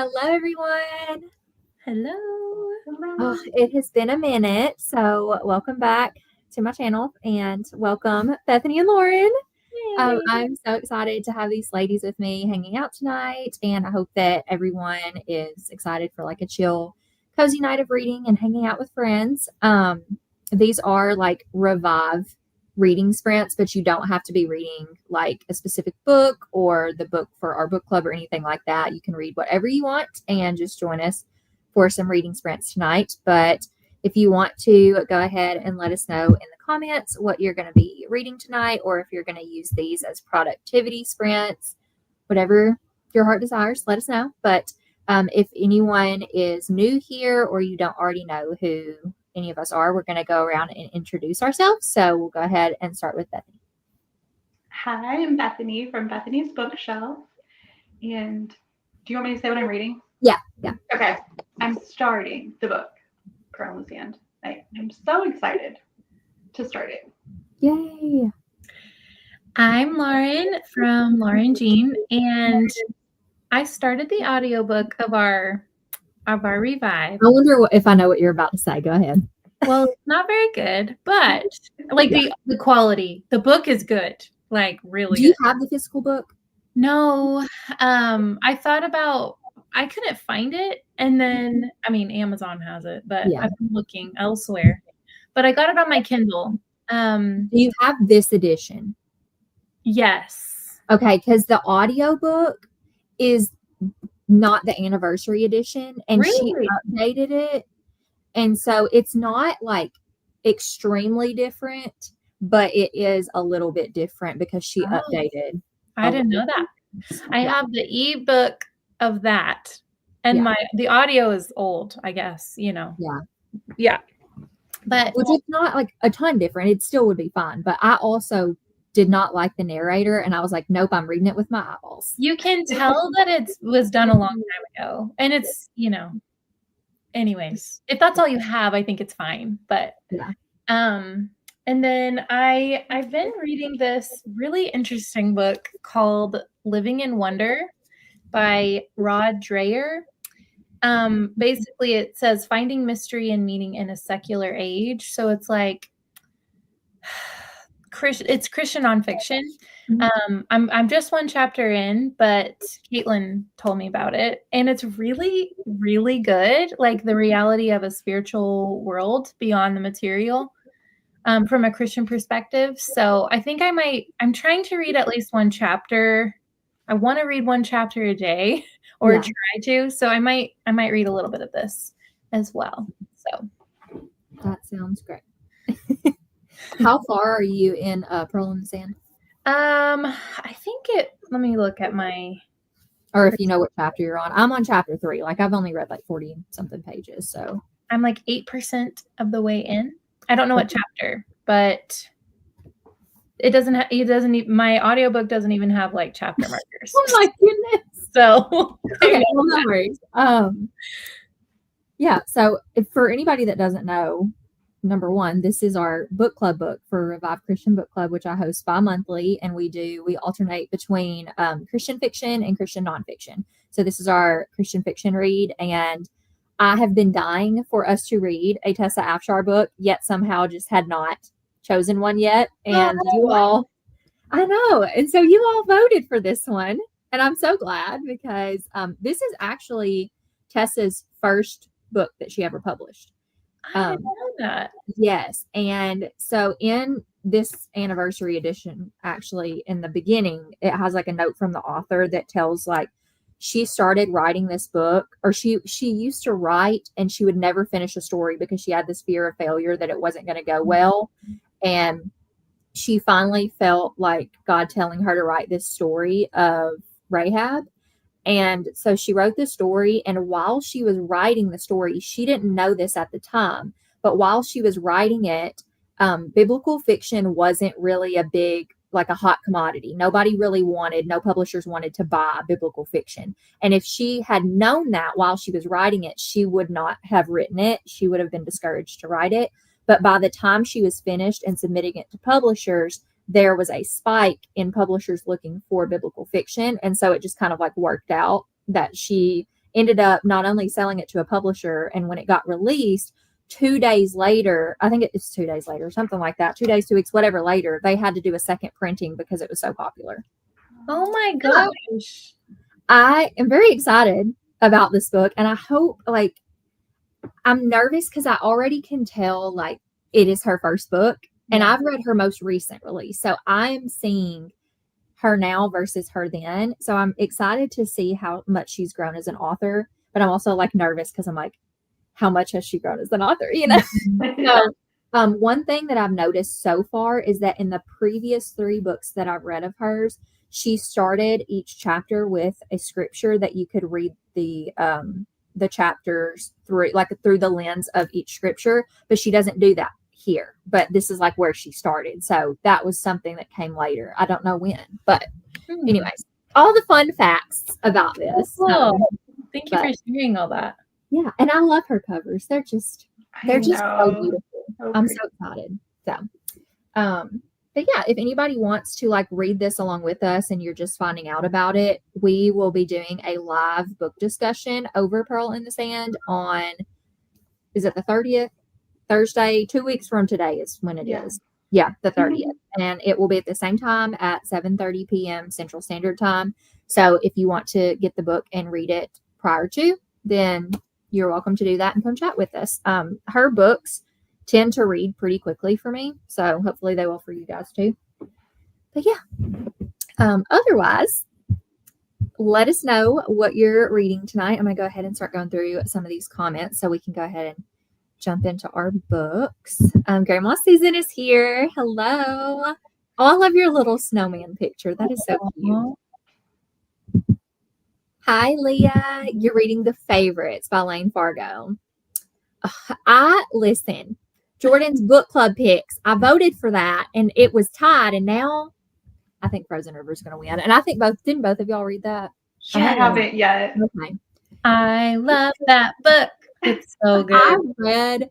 Hello, everyone. Hello. Oh, it has been a minute, so welcome back to my channel and welcome Bethany and Lauren. Yay. I'm so excited to have these ladies with me hanging out tonight, and I hope that everyone is excited for like a chill, cozy night of reading and hanging out with friends. These are like revive reading sprints, but you don't have to be reading like a specific book or the book for our book club or anything like that. You can read whatever you want and just join us for some reading sprints tonight. But if you want to go ahead and let us know in the comments what you're going to be reading tonight, or if you're going to use these as productivity sprints, whatever your heart desires, let us know. But if anyone is new here or you don't already know who any of us are, we're going to go around and introduce ourselves. So we'll go ahead and start with Bethany. Hi, I'm Bethany from Bethany's Bookshelf. And do you want me to say what I'm reading? Yeah. Okay. I'm starting the book, Pearl in the Sand. I'm so excited to start it. Yay. I'm Lauren from Lauren Jean, and I started the audiobook of our revive. I wonder if I know what you're about to say. Go ahead. Well, it's not very good, but like the quality, the book is good, like really Do you good. have the physical book? No, I thought about, I couldn't find it, and then Amazon has it, but Yeah. I've been looking elsewhere. But I got it on my Kindle. Do you have this edition? Yes. Okay, because the audiobook is not the anniversary edition, and Really? she updated it. And so it's not like extremely different, but it is a little bit different because she updated. I didn't know that. I have the ebook of that, and the audio is old, I guess, Yeah. But which is not like a ton different. It still would be fine. But I also did not like the narrator, and I was like, nope, I'm reading it with my eyeballs. You can tell that it was done a long time ago, and it's, anyways, if that's all you have, I think it's fine. But and then I've been reading this really interesting book called Living in Wonder by Rod Dreher. Basically it says finding mystery and meaning in a secular age. So it's like it's Christian nonfiction. I'm just one chapter in, but Caitlin told me about it, and it's really, really good. Like the reality of a spiritual world beyond the material, from a Christian perspective. So I think I'm trying to read at least one chapter. I want to read one chapter a day, or try to. So I might read a little bit of this as well. So that sounds great. How far are you in Pearl in the Sand? I think let me look at or if you know what chapter you're on. I'm on chapter 3. Like I've only read like 40 something pages. So I'm like 8% of the way in. I don't know what chapter, but it doesn't my audiobook doesn't even have like chapter markers. Oh my goodness. So okay, well, no worries. Yeah, so for anybody that doesn't know, number one, this is our book club book for Revive Christian Book Club, which I host bi-monthly, and we alternate between Christian fiction and Christian nonfiction. So this is our Christian fiction read, and I have been dying for us to read a Tessa Afshar book, yet somehow just had not chosen one yet. And you all, I know, and so you all voted for this one, and I'm so glad because this is actually Tessa's first book that she ever published. I didn't know that. Yes. And so in this anniversary edition, actually in the beginning, it has like a note from the author that tells like she started writing this book, or she used to write and she would never finish a story because she had this fear of failure, that it wasn't going to go well. And she finally felt like God telling her to write this story of Rahab. And so she wrote the story, and while she was writing the story, she didn't know this at the time, but while she was writing it, biblical fiction wasn't really a hot commodity. No publishers wanted to buy biblical fiction. And if she had known that while she was writing it, she would not have written it. She would have been discouraged to write it. But by the time she was finished and submitting it to publishers, there was a spike in publishers looking for biblical fiction. And so it just kind of like worked out that she ended up not only selling it to a publisher, and when it got released, 2 days later, I think it's 2 days later, something like that, 2 days, 2 weeks, whatever later, they had to do a second printing because it was so popular. Oh my gosh. I am very excited about this book, and I hope, like, I'm nervous because I already can tell, like, it is her first book, and I've read her most recent release. So I'm seeing her now versus her then. So I'm excited to see how much she's grown as an author, but I'm also like nervous because I'm like, how much has she grown as an author? You know? So one thing that I've noticed so far is that in the previous 3 books that I've read of hers, she started each chapter with a scripture that you could read the chapters through, like through the lens of each scripture, but she doesn't do that here. But this is like where she started. So that was something that came later. I don't know when, but anyways, all the fun facts about this. Cool. Thank you for sharing all that. Yeah, and I love her covers. They're just so beautiful. I'm so excited. So, but yeah, if anybody wants to like read this along with us and you're just finding out about it, we will be doing a live book discussion over Pearl in the Sand on, is it the 30th? Thursday, 2 weeks from today is when it is. Yeah, the 30th. And it will be at the same time at 7:30 p.m. Central Standard Time. So if you want to get the book and read it prior to, then you're welcome to do that and come chat with us. Her books tend to read pretty quickly for me, so hopefully they will for you guys too. But yeah, otherwise, let us know what you're reading tonight. I'm going to go ahead and start going through some of these comments so we can go ahead and jump into our books. Grandma Susan is here. Hello. Oh, I love your little snowman picture. That is so cute. Hi, Leah. You're reading The Favorites by Lane Fargo. Listen, Jordan's book club picks. I voted for that, and it was tied, and now I think Frozen River is going to win. And I think didn't both of y'all read that? I haven't yet. Okay. I love that book. It's so good. I read,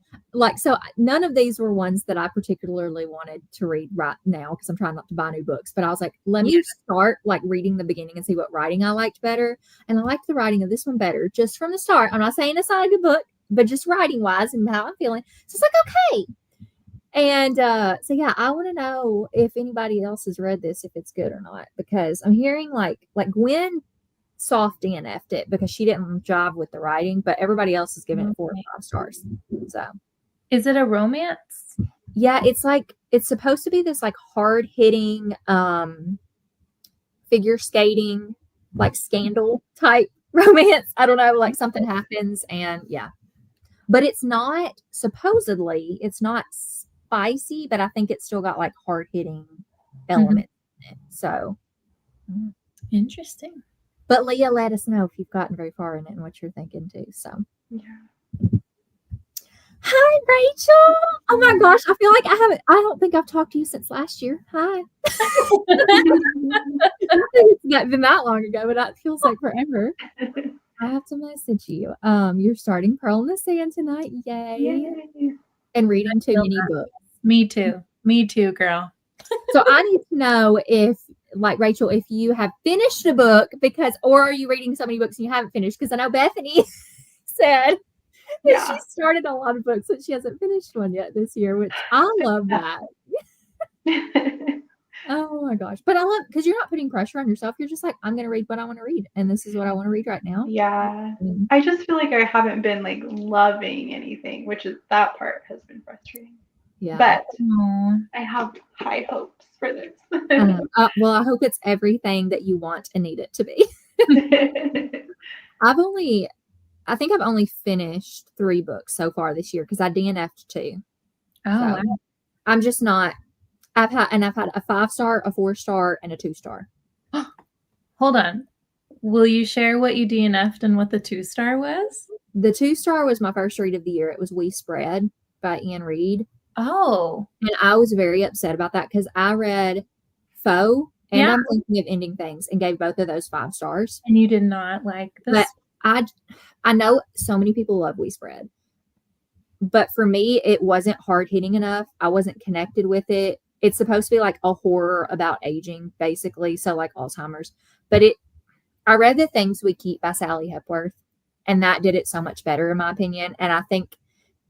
none of these were ones that I particularly wanted to read right now because I'm trying not to buy new books. But I was like, let me start like reading the beginning and see what writing I liked better. And I liked the writing of this one better just from the start. I'm not saying it's not a good book, but just writing wise and how I'm feeling. So it's like, okay. And so, yeah, I want to know if anybody else has read this, if it's good or not, because I'm hearing like Gwen soft DNF'd it because she didn't jive with the writing, but everybody else is giving it 4 or 5 stars. So, is it a romance? Yeah, it's supposed to be this like hard hitting, figure skating, like scandal type romance. I don't know, like something happens, and yeah, but it's not supposedly it's not spicy, but I think it's still got like hard hitting elements in it. So interesting. But Leah, let us know if you've gotten very far in it and what you're thinking too. So, yeah. Hi, Rachel. Oh my gosh, I feel like I don't think I've talked to you since last year. Hi. It's not been that long ago, but that feels like forever. I have to message you. You're starting Pearl in the Sand tonight. Yay. And reading too many books. Me too, girl. So I need to know if, like, Rachel, if you have finished a book or are you reading so many books and you haven't finished? Because I know Bethany said that she started a lot of books, but she hasn't finished one yet this year, which I love that. Oh my gosh. But I love, because you're not putting pressure on yourself. You're just like, I'm going to read what I want to read. And this is what I want to read right now. Yeah. I just feel like I haven't been like loving anything, which is that part has been frustrating. Yeah. But I have high hopes for this. Well, I hope it's everything that you want and need it to be. I think I've only finished 3 books so far this year because I DNF'd 2. Oh, so I'm just not. I've had a 5-star, a 4-star, and a 2-star. Hold on. Will you share what you DNF'd and what the 2-star was? The 2-star was my first read of the year. It was We Spread by Anne Reid. Oh. And I was very upset about that because I read Foe and I'm Thinking of Ending Things and gave both of those 5 stars. And you did not like this? But I know so many people love We Spread. But for me, it wasn't hard hitting enough. I wasn't connected with it. It's supposed to be like a horror about aging, basically. So like Alzheimer's. But I read The Things We Keep by Sally Hepworth. And that did it so much better, in my opinion. And I think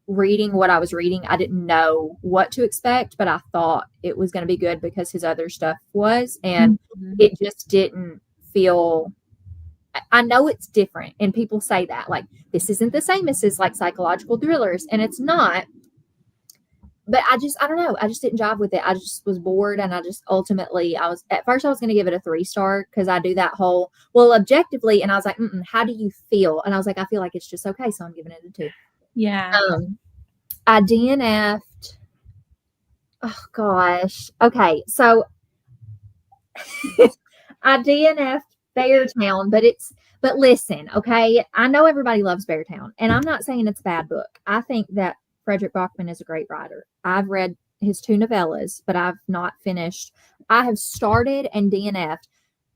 reading what I was reading, I didn't know what to expect, but I thought it was going to be good because his other stuff was. And it just didn't feel... I know it's different, and people say that, like, this isn't the same as his, like, psychological thrillers, and it's not. But I don't know. I just didn't jive with it. I just was bored, and I just ultimately, at first I was going to give it a 3-star because I do that whole, well, objectively, and I was like, how do you feel? And I was like, I feel like it's just okay, so I'm giving it a 2. Yeah. I DNF'd. Oh, gosh. Okay, so I DNF'd Beartown, but listen, okay? I know everybody loves Beartown, and I'm not saying it's a bad book. I think that Frederick Bachman is a great writer. I've read his 2 novellas, but I've not finished. I have started and DNF'd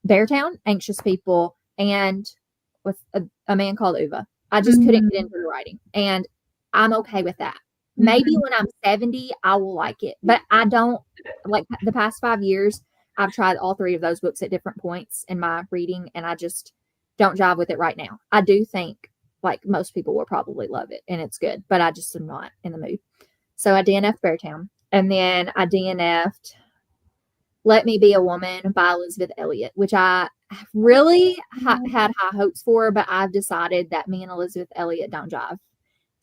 Beartown, Anxious People, and with a man called Uva. I just couldn't get into the writing, and I'm okay with that. Maybe when I'm 70, I will like it, but I don't, like, the past 5 years, I've tried all 3 of those books at different points in my reading, and I just don't jive with it right now. I do think, like, most people will probably love it, and it's good, but I just am not in the mood. So I DNF'd Beartown, and then I DNF'd Let Me Be a Woman by Elizabeth Elliot, which I really had high hopes for, but I've decided that me and Elizabeth Elliot don't jive.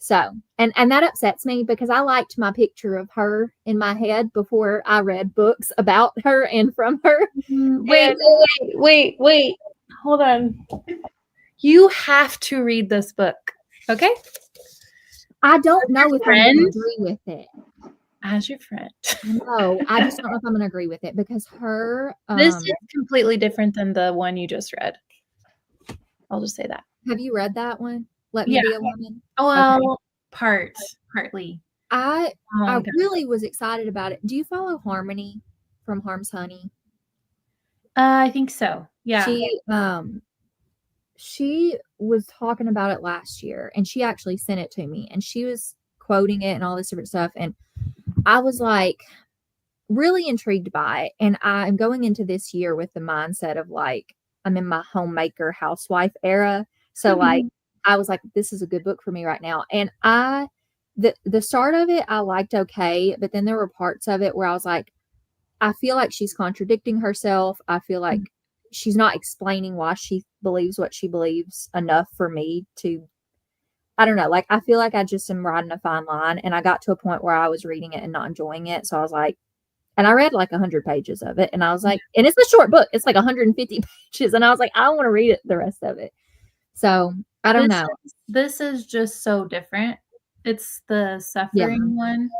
So, and that upsets me because I liked my picture of her in my head before I read books about her and from her. Wait. Hold on. You have to read this book. Okay? I don't know if I'm going to agree with it. As your friend. No, I just don't know if I'm going to agree with it because her... this is completely different than the one you just read. I'll just say that. Have you read that one? Let Me Be a Woman? Well, okay. Partly. I really was excited about it. Do you follow Harmony from Harm's Honey? I think so. Yeah. She was talking about it last year, and she actually sent it to me, and she was quoting it and all this different stuff, and I was like really intrigued by it. And I'm going into this year with the mindset of, like, I'm in my homemaker housewife era. So like I was like, this is a good book for me right now. And the start of it I liked okay, but then there were parts of it where I was like, I feel like she's contradicting herself. I feel like she's not explaining why she believes what she believes enough for me to, I don't know, like, I feel like I just am riding a fine line, and I got to a point where I was reading it and not enjoying it. So I was like, and I read like 100 pages of it, and I was like, and it's a short book. It's like 150 pages. And I was like, I don't want to read it, the rest of it. So I don't know. This is just so different. It's the suffering one.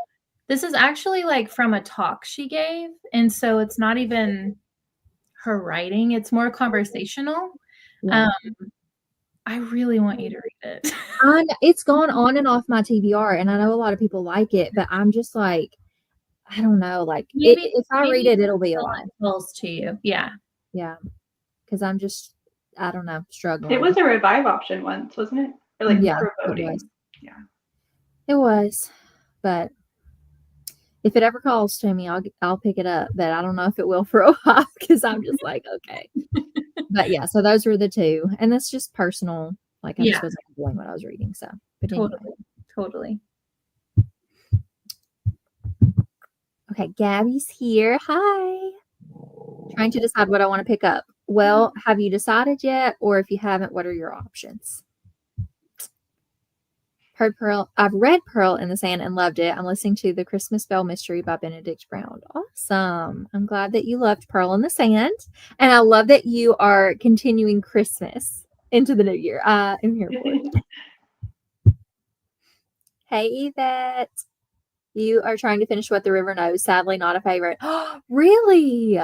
This is actually like from a talk she gave. And so it's not even her writing. It's more conversational. Yeah. I really want you to read it. It's gone on and off my TBR, and I know a lot of people like it, but I'm just like, I don't know. Like, if I read it, it'll be a lot. Close to you. Yeah. Yeah. Because I'm just, I don't know, struggling. It was a revive option once, wasn't it? Or like for voting. Yeah. It was. But if it ever calls to me, I'll pick it up. But I don't know if it will for a while because I'm just like, okay. But yeah, so those were the 2. And that's just personal. Like, I just wasn't enjoying what I was reading. So, but Totally. Okay, Gabby's here. Hi. Trying to decide what I want to pick up. Well, have you decided yet? Or if you haven't, what are your options? I've read Pearl in the Sand and loved it. I'm listening to The Christmas Bell Mystery by Benedict Brown. Awesome. I'm glad that you loved Pearl in the Sand. And I love that you are continuing Christmas into the new year. I am here for it. Hey, Yvette. You are trying to finish What the River Knows. Sadly, not a favorite. Really?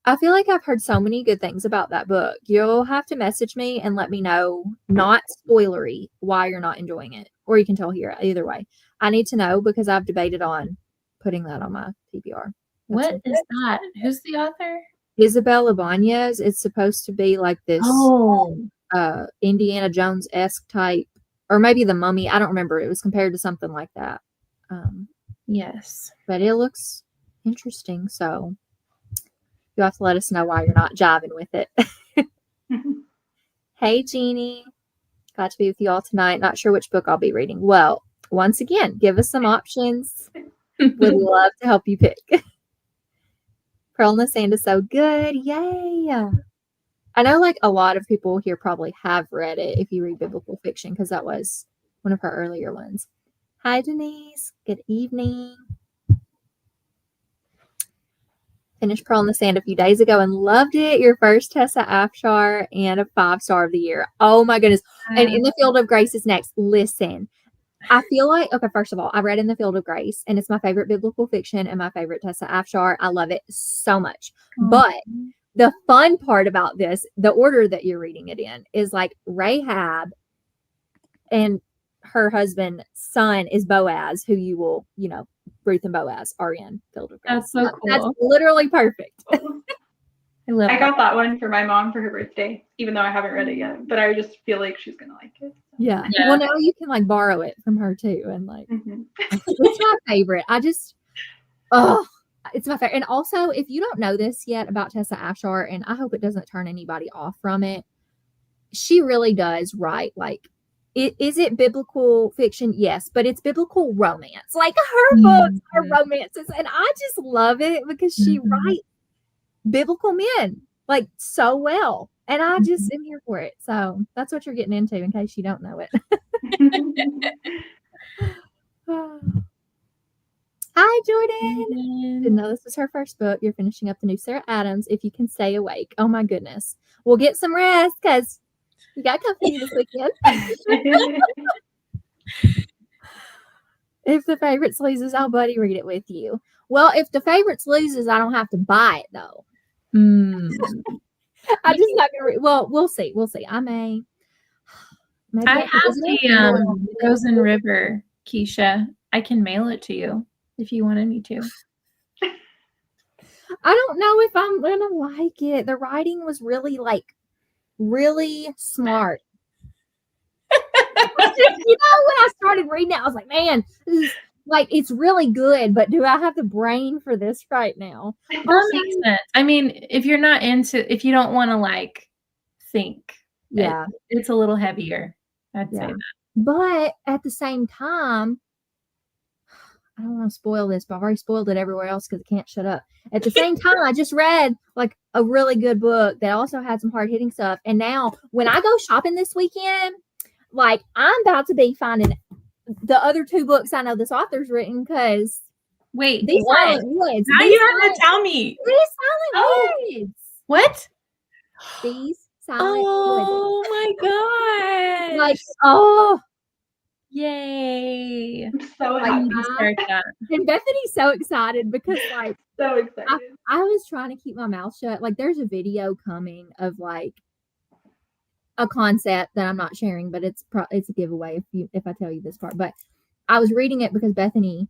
I feel like I've heard so many good things about that book. You'll have to message me and let me know, not spoilery, why you're not enjoying it. Or you can tell here. Either way. I need to know because I've debated on putting that on my TBR. What is that? Who's the author? Isabel Ibanez. It's supposed to be like this Indiana Jones-esque type. Or maybe The Mummy. I don't remember. It was compared to something like that. Yes. But it looks interesting, so you'll have to let us know why you're not jiving with it. Hey, Jeannie. Glad to be with you all tonight. Not sure which book I'll be reading. Well, once again, give us some options. Would love to help you pick. Pearl in the Sand is so good. Yay. I know like a lot of people here probably have read it if you read biblical fiction, because that was one of her earlier ones. Hi, Denise. Good evening. Finished Pearl in the Sand a few days ago and loved it. Your first Tessa Afshar and a 5-star of the year. Oh my goodness. And In the Field of Grace is next. Listen, I feel like, okay, first of all, I read In the Field of Grace and it's my favorite biblical fiction and my favorite Tessa Afshar. I love it so much. But the fun part about this, the order that you're reading it in, is like Rahab and her husband's son is Boaz, who you will, Ruth and Boaz are in Field of Grace. That's so cool. That's literally perfect. I got that one for my mom for her birthday, even though I haven't read it yet. But I just feel like she's gonna like it. Yeah. Well, now you can like borrow it from her too, and like it's my favorite. It's my favorite. And also, if you don't know this yet about Tessa Afshar, and I hope it doesn't turn anybody off from it, she really does write like. Is it biblical fiction? Yes, but it's biblical romance. Like her books are romances, and I just love it because she writes biblical men like so well, and I just am here for it. So that's what you're getting into, in case you don't know it. Hi, Jordan. Didn't know this was her first book. You're finishing up the new Sarah Adams. If you can stay awake, oh my goodness, we'll get some rest because. You got company this weekend. If the Favorites loses, I'll buddy read it with you. Well, if the Favorites loses, I don't have to buy it though. I'm just not gonna read. Well, we'll see. I may. I have the Frozen River, Keisha. I can mail it to you if you wanted me to. I don't know if I'm gonna like it. The writing was really smart. When I started reading it, I was like, man, this is it's really good, but do I have the brain for this right now? That makes sense. I mean, if you don't want to think, it's a little heavier. I'd say that. But at the same time, I don't want to spoil this, but I've already spoiled it everywhere else because I can't shut up. At the same time, I just read a really good book that also had some hard hitting stuff. And now when I go shopping this weekend, I'm about to be finding the other 2 books I know this author's written because wait, these Silent Woods. Now you have to tell me. These Silent Woods. What? These Silent Woods. Oh my god. Yay. I'm so happy to start that. And Bethany's so excited because so excited. I was trying to keep my mouth shut. There's a video coming of a concept that I'm not sharing, but it's a giveaway if I tell you this part. But I was reading it because Bethany,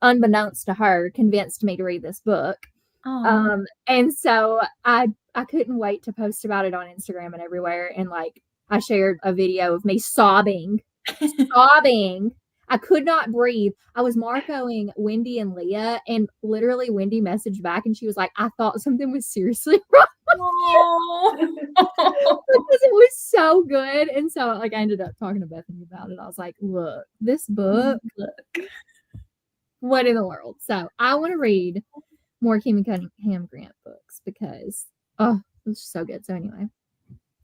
unbeknownst to her, convinced me to read this book. And so I couldn't wait to post about it on Instagram and everywhere. And I shared a video of me sobbing. I could not breathe. I was Marcoing Wendy and Leah, and literally Wendy messaged back and she was like, I thought something was seriously wrong. Because it was so good. And so I ended up talking to Bethany about it. I was like, look, this book, what in the world? So I want to read more Kim Cunningham Grant books because it's so good. So anyway.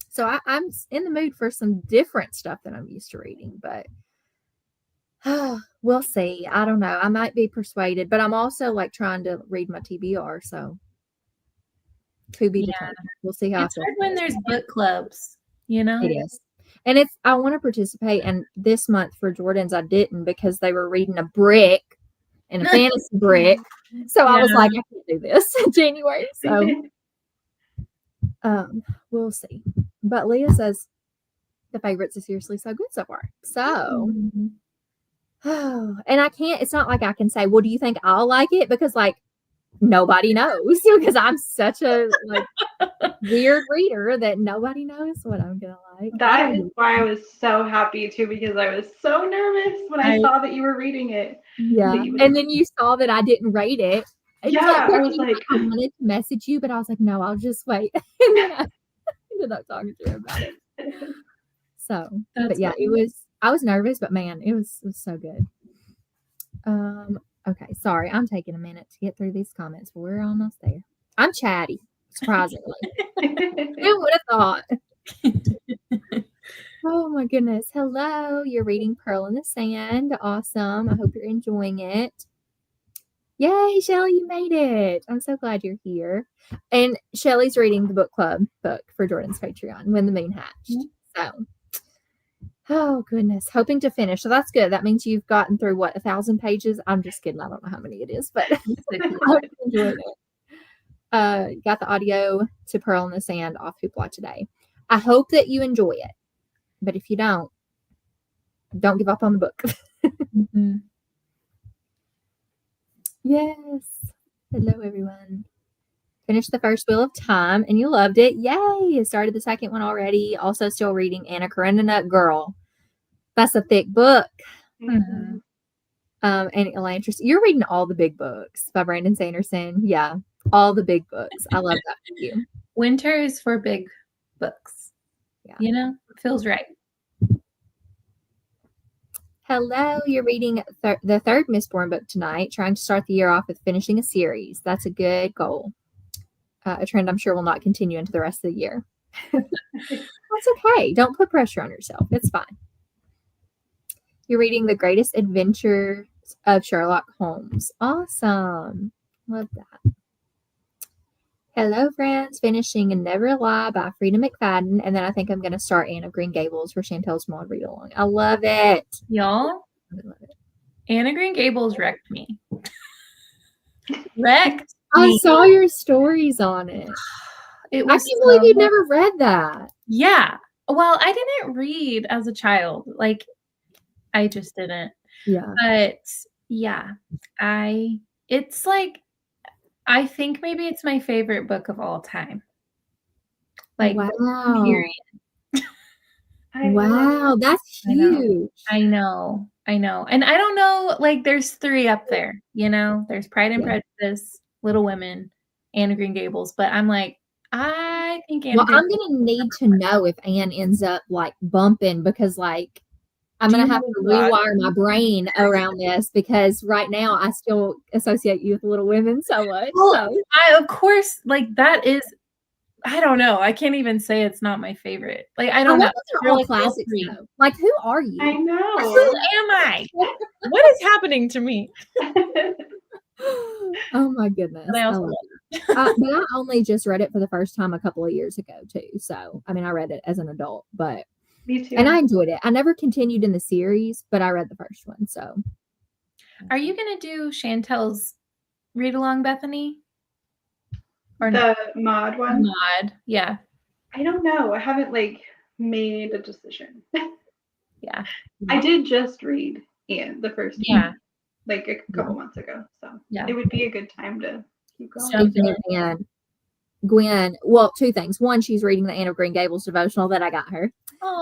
So I'm in the mood for some different stuff that I'm used to reading, but we'll see. I don't know. I might be persuaded, but I'm also trying to read my TBR. So to be determined. We'll see how it's hard when there's book clubs, It is. And I want to participate. And this month for Jordan's, I didn't because they were reading a brick and a fantasy brick. So I was like, I can't do this in January. So we'll see. But Leah says the Favorites is seriously so good so far. So, and I can't, it's not like I can say, well, do you think I'll like it? Because nobody knows because I'm such a weird reader that nobody knows what I'm going to like. That is why I was so happy too, because I was so nervous when I saw that you were reading it. Yeah. And then you saw that I didn't rate it. Yeah. I was like, I wanted to message you, but I was like, no, I'll just wait. And then I ended up talking to her about it. So, That's but yeah, funny. I was nervous, but man, it was so good. Okay, sorry, I'm taking a minute to get through these comments, but we're almost there. I'm chatty, surprisingly. Who would have thought? Oh my goodness. Hello, you're reading Pearl in the Sand. Awesome. I hope you're enjoying it. Yay, Shelly, you made it. I'm so glad you're here. And Shelly's reading the book club book for Jordan's Patreon, When the Moon Hatched. So, oh goodness, hoping to finish. So that's good. That means you've gotten through what, 1,000 pages? I'm just kidding. I don't know how many it is, but I hope you enjoyed it. Got the audio to Pearl in the Sand off Hoopla today. I hope that you enjoy it. But if you don't give up on the book. Mm-hmm. Yes. Hello, everyone. Finished the first Wheel of Time, and you loved it. Yay! Started the second one already. Also still reading Anna Karenina. Girl, that's a thick book. Mm-hmm. And Elantris. You're reading all the big books by Brandon Sanderson. Yeah, all the big books. I love that for you. Winter is for big books. Yeah. You know, feels right. Hello, you're reading the third Mistborn book tonight, trying to start the year off with finishing a series. That's a good goal. A trend I'm sure will not continue into the rest of the year. That's okay. Don't put pressure on yourself. It's fine. You're reading The Greatest Adventures of Sherlock Holmes. Awesome. Love that. Hello, friends. Finishing Never Lie by Frida McFadden. And then I think I'm going to start Anne of Green Gables for Chantel's Maud read along. I love it. Y'all, I love it. Anne of Green Gables wrecked me. Wrecked I me. saw your stories on it. It I was can't believe you'd never read that. Yeah. Well, I didn't read as a child. Like, I just didn't. Yeah. But yeah, it's like, I think maybe it's my favorite book of all time. Like, wow. Period. Wow, that's huge. I know. And I don't know, like, there's 3 up there, you know? There's Pride and Prejudice, Little Women, Anne of Green Gables. But I'm like, I think Anne. Well, I'm going to need to know if Anne ends up, like, bumping because, like, I'm going to have to rewire my brain around this because right now I still associate you with Little Women so much. Well, I, of course, like, that is, I don't know. I can't even say it's not my favorite. Like, I don't know. They're all classics, though. Like, who are you? I know. Who am I? What is happening to me? Oh my goodness. But I only just read it for the first time a couple of years ago, too. So, I mean, I read it as an adult, but me too. And I enjoyed it. I never continued in the series, but I read the first one. So, are you going to do Chantel's read along, Bethany? Or the Maud one? Maud, yeah. I don't know. I haven't like made a decision. Yeah. I did just read Anne the first time, like a couple months ago. So it would be a good time to keep going. And Gwen, well, 2 things. One, she's reading the Anne of Green Gables devotional that I got her.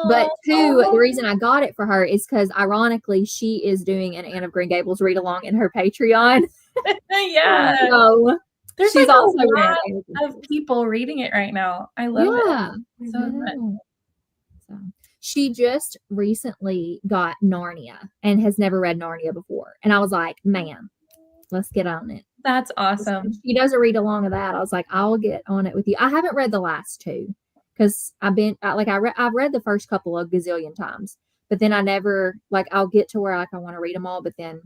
But 2, the reason I got it for her is because ironically, she is doing an Anne of Green Gables read along in her Patreon. Yeah. So there's like also a lot of people reading it right now. I love it. So good. So she just recently got Narnia and has never read Narnia before. And I was like, man, let's get on it. That's awesome. She does a read along of that. I was like, I'll get on it with you. I haven't read the last 2 because I've read the first couple a gazillion times, but then I never I'll get to where I want to read them all, but then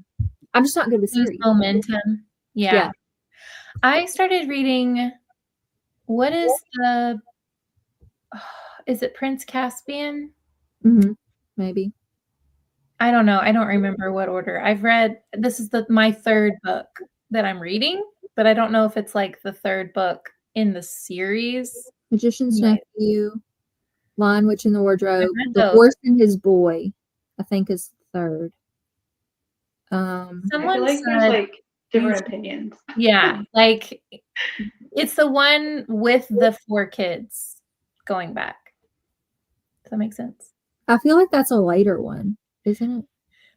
I'm just not good with series. Momentum. Yeah. I started reading. What is is it Prince Caspian? Mm-hmm. Maybe. I don't know. I don't remember what order. I've read. This is my 3rd book that I'm reading, but I don't know if it's like the 3rd book in the series. Magician's Nephew, Lion, Witch in the Wardrobe, The Horse and His Boy, I think is 3rd. Someone said, there's different opinions. Yeah, it's the one with the 4 kids going back. Does that make sense? I feel like that's a later one, isn't it?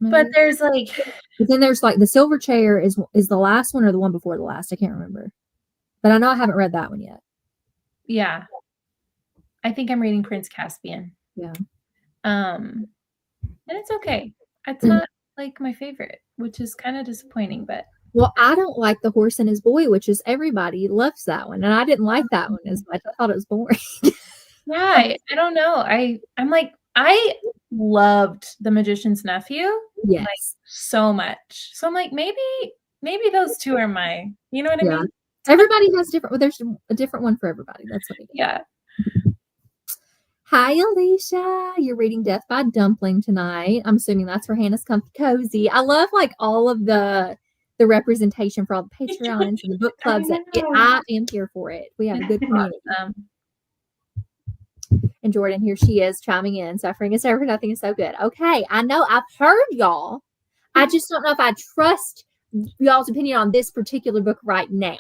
Maybe? But there's but then there's The Silver Chair is the last one or the one before the last. I can't remember. But I know I haven't read that one yet. Yeah. I think I'm reading Prince Caspian. Yeah. And it's okay. It's not like my favorite, which is kind of disappointing, but. Well, I don't like The Horse and His Boy, which is everybody loves that one. And I didn't like that one as much. I thought it was boring. Yeah, I don't know. I'm like, I loved The Magician's Nephew. Yes. Like, so much. So I'm like, maybe those two are my, you know what I mean? Everybody has different, well, there's a different one for everybody. That's what it is. Yeah. Hi, Alicia. You're reading Death by Dumpling tonight. I'm assuming that's for Hannah's Comfy Cozy. I love like all of the representation for all the Patreons and the book clubs. I am here for it. We have a good community. And Jordan, here she is chiming in. Suffering is never nothing is so good. Okay, I know I've heard y'all. I just don't know if I trust y'all's opinion on this particular book right now,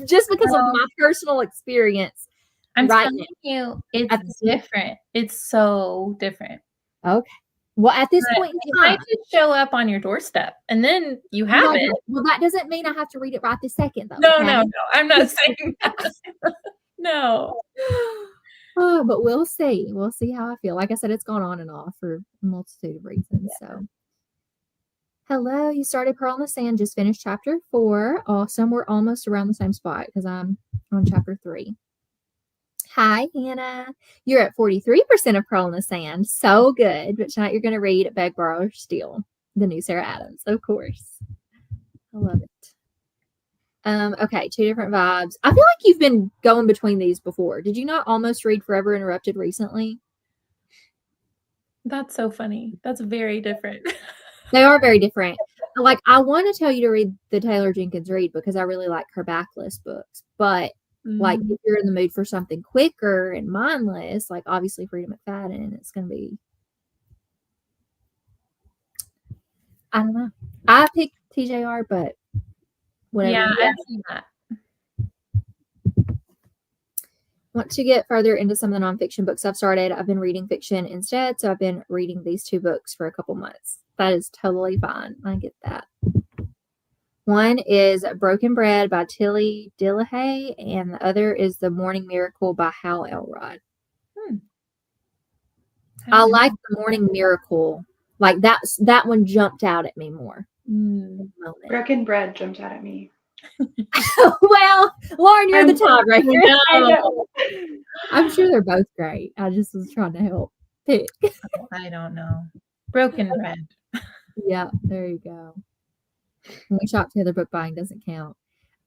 just because of my personal experience. I'm telling you, it's different. It's so different. Okay. Well, at this point in time, it might just show up on your doorstep, and then you have it. Well, that doesn't mean I have to read it right this second, though. No, no, I'm not saying that. No. Oh, but we'll see. We'll see how I feel. Like I said, it's gone on and off for a multitude of reasons. Yeah. So, hello, you started Pearl in the Sand. Just finished chapter 4. Awesome. We're almost around the same spot because I'm on chapter 3. Hi, Hannah. You're at 43% of Pearl in the Sand. So good. But tonight you're going to read Beg, Borrow, or Steal, the new Sarah Adams, of course. I love it. Okay, 2 different vibes. I feel like you've been going between these before. Did you not almost read Forever Interrupted recently? That's so funny. That's very different. They are very different. Like, I want to tell you to read the Taylor Jenkins Reid because I really like her backlist books. But like, if you're in the mood for something quicker and mindless, like obviously Frida McFadden, it's going to be. I don't know. I picked TJR, but. Whatever. Yeah, I've seen that. Want to get further into some of the nonfiction books I've started. I've been reading fiction instead, so I've been reading these 2 books for a couple months. That is totally fine. I get that. One is Broken Bread by Tilly Dillahay, and the other is The Morning Miracle by Hal Elrod. I like The Morning Miracle. Like that one jumped out at me more. Broken Bread jumped out at me. Well, Lauren, you're the top right here. No. I'm sure they're both great. I just was trying to help pick. I don't know. Broken Bread. Yeah, there you go. When we shop together, book buying doesn't count.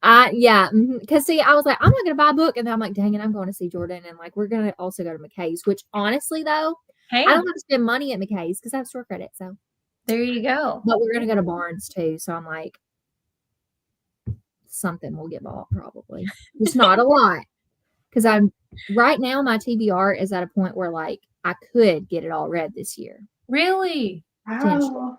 Because see, I was like, I'm not gonna buy a book, and then I'm like, dang it, I'm going to see Jordan, and like we're gonna also go to McKay's. Which honestly, though, I don't have to spend money at McKay's because I have store credit. So there you go. But we're gonna go to Barnes too, so I'm like, something will get bought probably. It's not a lot because I'm right now. My TBR is at a point where like I could get it all read this year. Really? Wow.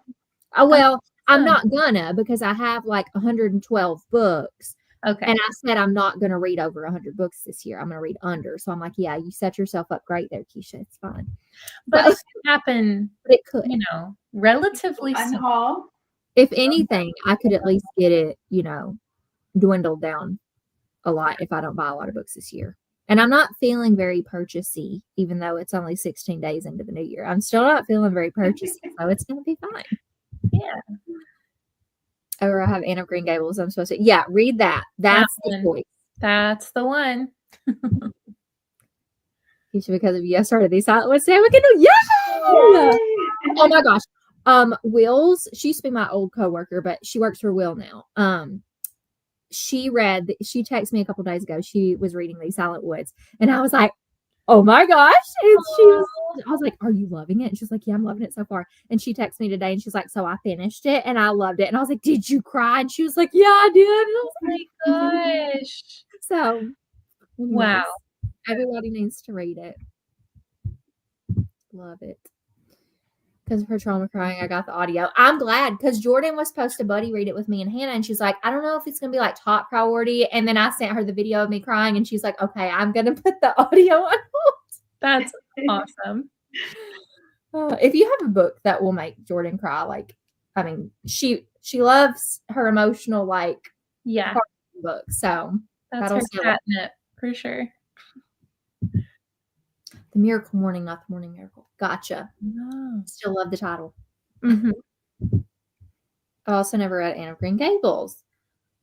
Oh well. I'm not gonna because I have like 112 books. Okay. And I said I'm not gonna read over 100 books this year. I'm gonna read under. So I'm like, yeah, you set yourself up great there, Keisha. It's fine. But it could happen. It could, relatively soon. If anything, I could at least get it, dwindled down a lot if I don't buy a lot of books this year. And I'm not feeling very purchasey, even though it's only 16 days into the new year. I'm still not feeling very purchasey, so it's gonna be fine. Yeah. Or I have Anne of Green Gables. I'm supposed to. Yeah, read that. That's the choice. That's the one. Because of you, I started these silent ones. Say we can do. Yeah. Oh my gosh. Will's. She used to be my old coworker, but she works for Will now. She texted me a couple days ago. She was reading these Silent Woods, and I was like, oh my gosh. And I was like, are you loving it? And she's like, yeah, I'm loving it so far. And she texted me today and she's like, so I finished it and I loved it. And I was like, did you cry? And she was like, yeah, I did. And I was like, oh my gosh. So, anyways, wow. Everybody needs to read it. Love it. Because of her trauma crying, I got the audio. I'm glad because Jordan was supposed to buddy read it with me and Hannah. And she's like, I don't know if it's going to be like top priority. And then I sent her the video of me crying and she's like, okay, I'm going to put the audio on. That's awesome. If you have a book that will make Jordan cry, she loves her emotional, book. So that's her catnip for sure. The Miracle Morning, not the Morning Miracle. Gotcha. Oh. Still love the title. Mm-hmm. I also never read Anne of Green Gables.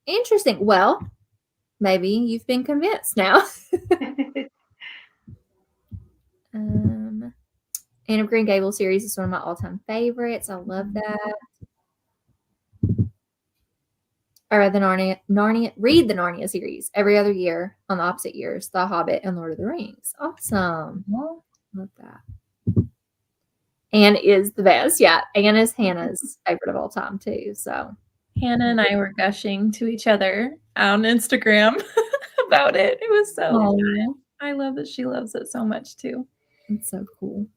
Interesting. Well, maybe you've been convinced now. Anne of Green Gables series is one of my all-time favorites. I love that. I read the read the Narnia series every other year on the opposite years, The Hobbit and Lord of the Rings. Awesome. Love that. Anne is the best. Yeah, Anne is Hannah's favorite of all time too. So Hannah and I were gushing to each other on Instagram about it. It was so fun. I love that she loves it so much too. It's so cool.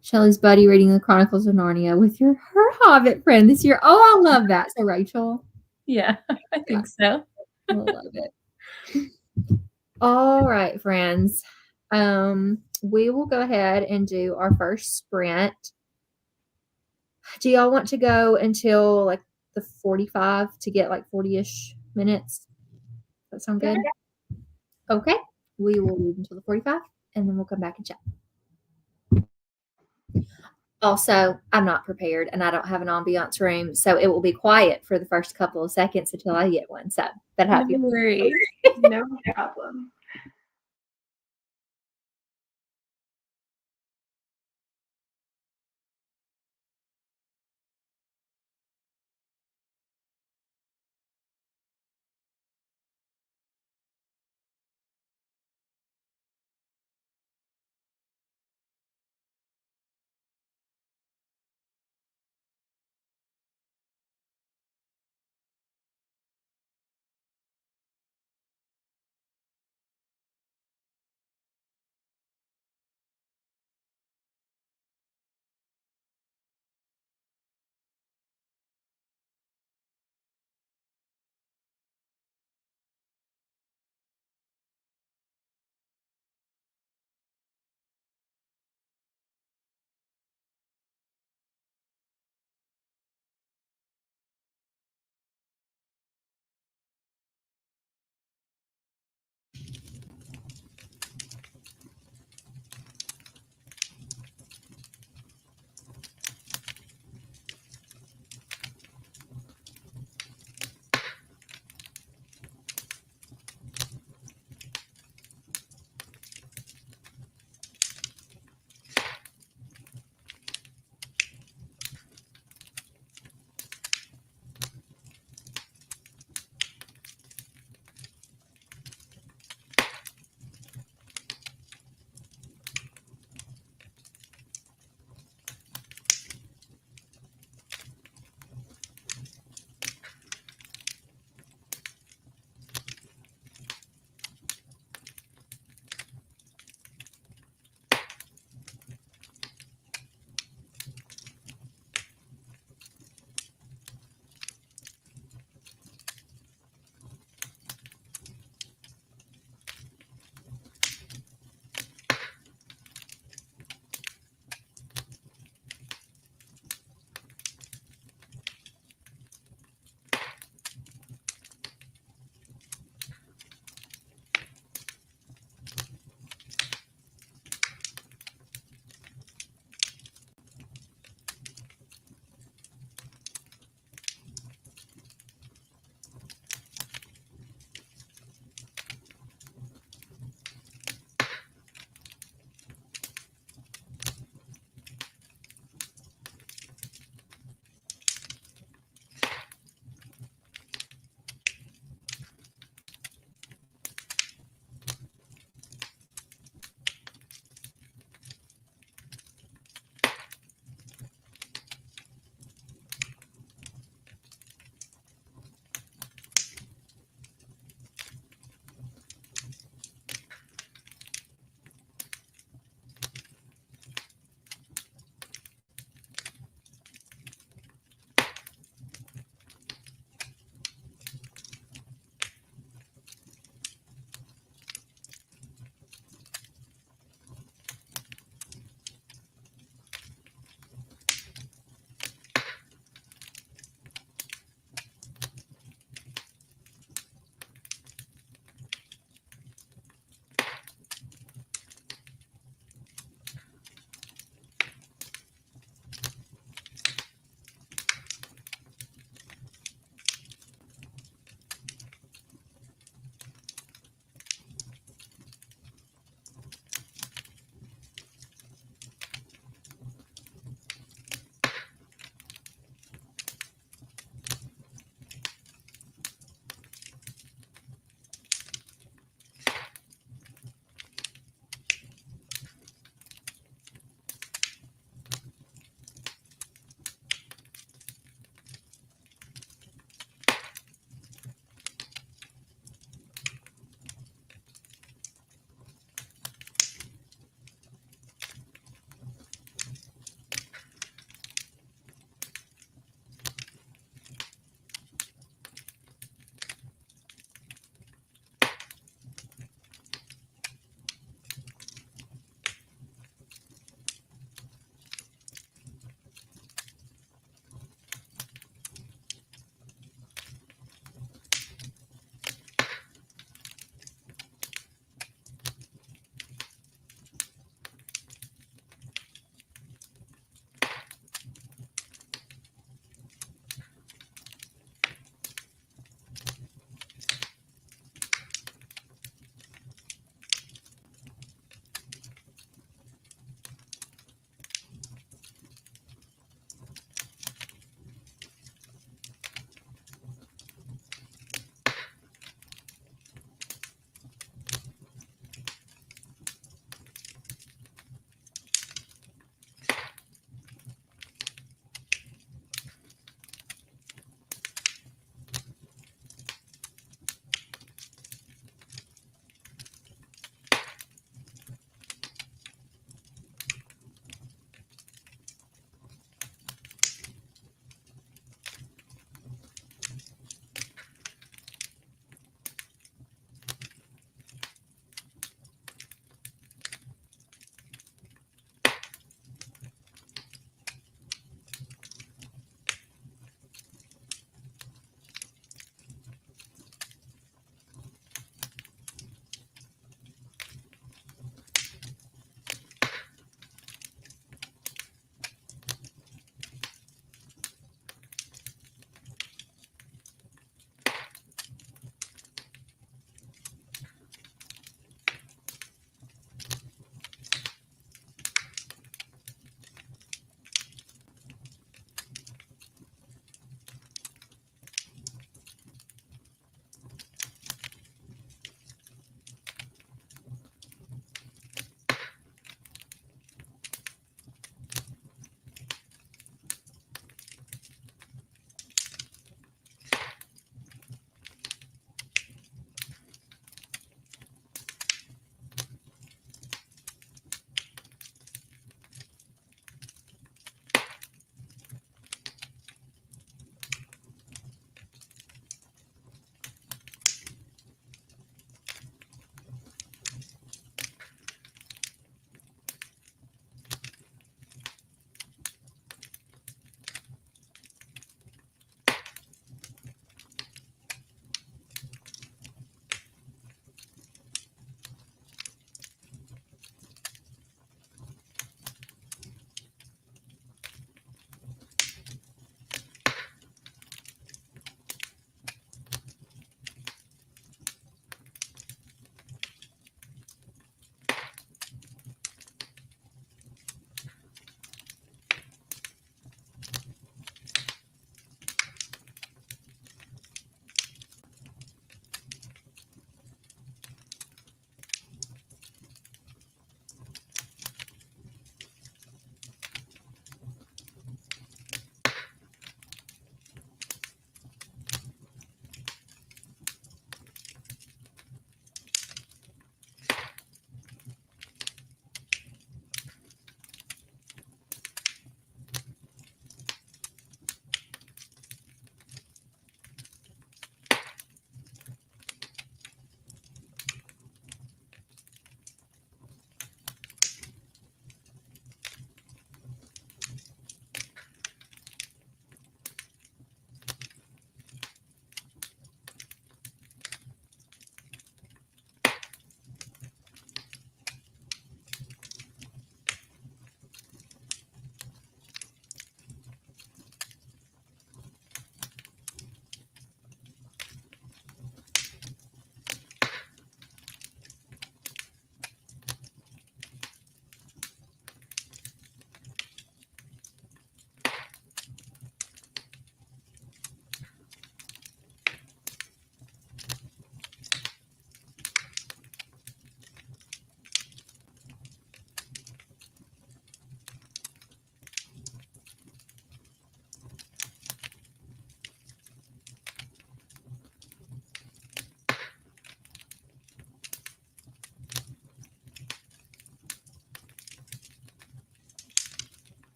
Shelley's buddy reading the Chronicles of Narnia with her Hobbit friend this year. Oh, I love that. So Rachel. Yeah, I think so. I love it. All right, friends. We will go ahead and do our first sprint. Do y'all want to go until like the 45 to get like 40-ish minutes? That sound good? Okay. We will leave until the 45 and then we'll come back and chat. Also, I'm not prepared and I don't have an ambiance room, so it will be quiet for the first couple of seconds until I get one. So that happens. No worries. No problem.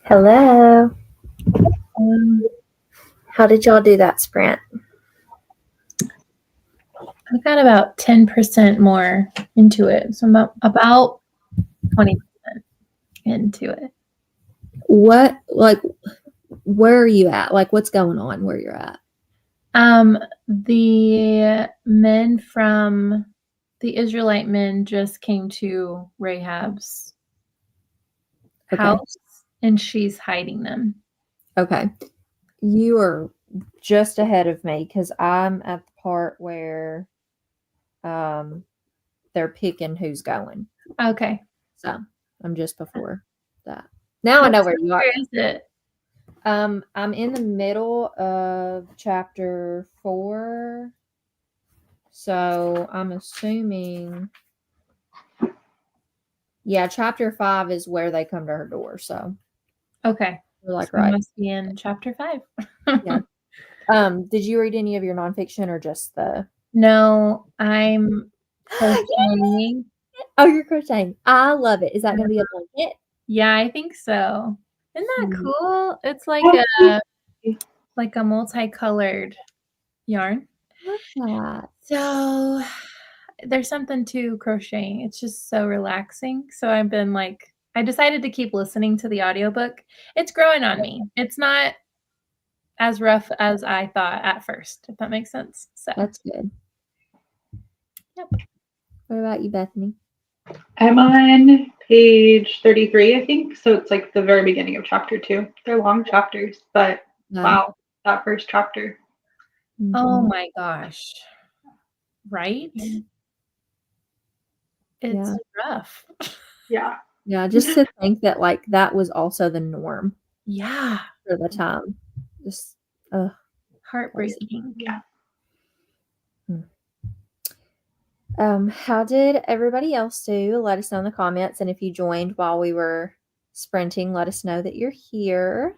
Hello. How did y'all do that sprint? I got about 10% more into it. So I'm about 20% into it. What, like, where are you at? Like, what's going on where you're at? The men from the Israelite men just came to Rahab's house, and she's hiding them. Okay. You are just ahead of me because I'm at the part where they're picking who's going. Okay. So I'm just before that. Now I know where you are. Where is it? I'm in the middle of chapter 4. So I'm assuming, yeah, chapter 5 is where they come to her door. So okay, we're like, so right. Must be in chapter 5. Yeah. Did you read any of your nonfiction or just the? No, I'm crocheting. Oh, you're crocheting. I love it. Is that going to be a blanket? Yeah, I think so. Isn't that cool? It's like a multicolored yarn. Love that. So there's something to crocheting. It's just so relaxing. So I've been like, I decided to keep listening to the audiobook. It's growing on me. It's not as rough as I thought at first, if that makes sense. So that's good. Yep. What about you, Bethany? I'm on page 33, I think. So it's like the very beginning of chapter 2. They're long chapters, but wow, that first chapter. Mm-hmm. Oh my gosh. Right? It's rough. Yeah. Yeah, just to think that like that was also the norm. Yeah. For the time. Just heartbreaking. Yeah. How did everybody else do? Let us know in the comments. And if you joined while we were sprinting, let us know that you're here.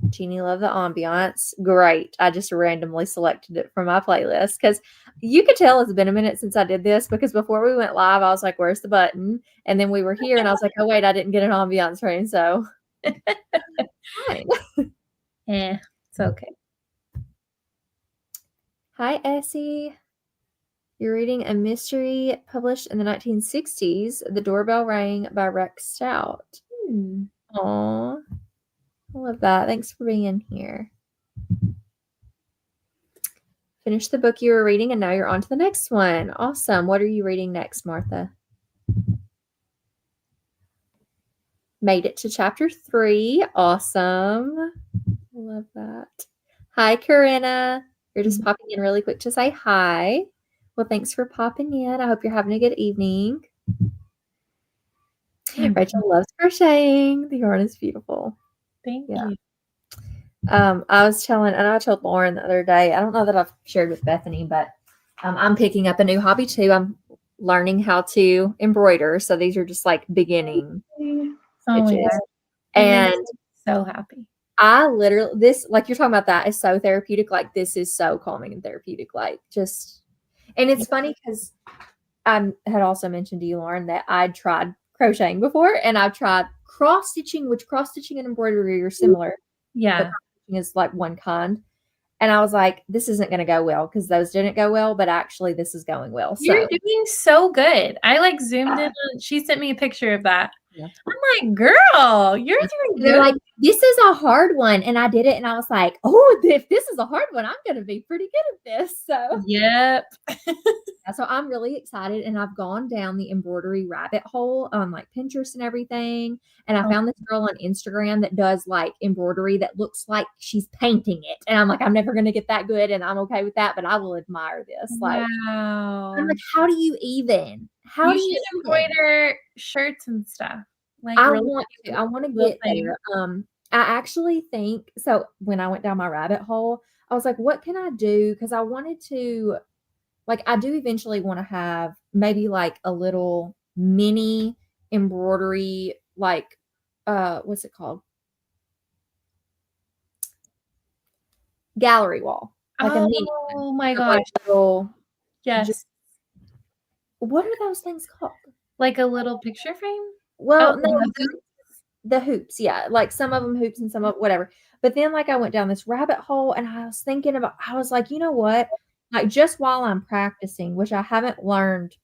Jeannie, love the ambiance. Great. I just randomly selected it from my playlist because you could tell it's been a minute since I did this because before we went live, I was like, where's the button? And then we were here and I was like, oh, wait, I didn't get an ambiance train. So fine. It's okay. Hi, Essie. You're reading a mystery published in the 1960s, The Doorbell Rang by Rex Stout. Aw. I love that. Thanks for being here. Finished the book you were reading, and now you're on to the next one. Awesome. What are you reading next, Martha? Made it to chapter 3. Awesome. Love that. Hi, Corinna. You're just popping in really quick to say hi. Well, thanks for popping in. I hope you're having a good evening. Rachel loves crocheting. The yarn is beautiful. Thank you. I was telling, and I told Lauren the other day, I don't know that I've shared with Bethany, but I'm picking up a new hobby too. I'm learning how to embroider. So these are just like beginning stitches. And so happy. I literally, this, like you're talking about, that is so therapeutic. Like this is so calming and therapeutic. Like just, and it's funny because I had also mentioned to you, Lauren, that I'd tried crocheting before and I've tried cross stitching, which cross stitching and embroidery are similar. Yeah. Is like one kind. And I was like, this isn't going to go well because those didn't go well, but actually this is going well. So you're doing so good. I like zoomed in. She sent me a picture of that. Yeah. I'm like, girl, you're doing good. They're like, this is a hard one. And I did it. And I was like, oh, if this is a hard one, I'm going to be pretty good at this. So yep. So I'm really excited. And I've gone down the embroidery rabbit hole on like Pinterest and everything. And I found this girl on Instagram that does like embroidery that looks like she's painting it. And I'm like, I'm never going to get that good. And I'm okay with that, but I will admire this. Like, wow. I'm like, how do you even? How do you embroider shirts and stuff? Like I want to get there. I actually think so. When I went down my rabbit hole, I was like, what can I do? Because I wanted to, like, I do eventually want to have maybe like a little mini embroidery, like, what's it called? Gallery wall. Like a mini. Oh my gosh. Little, yes. What are those things called? Like a little picture frame? Well, no. the hoops, yeah. Like some of them hoops and some of whatever. But then like I went down this rabbit hole and I was like, you know what? Like just while I'm practicing, which I haven't learned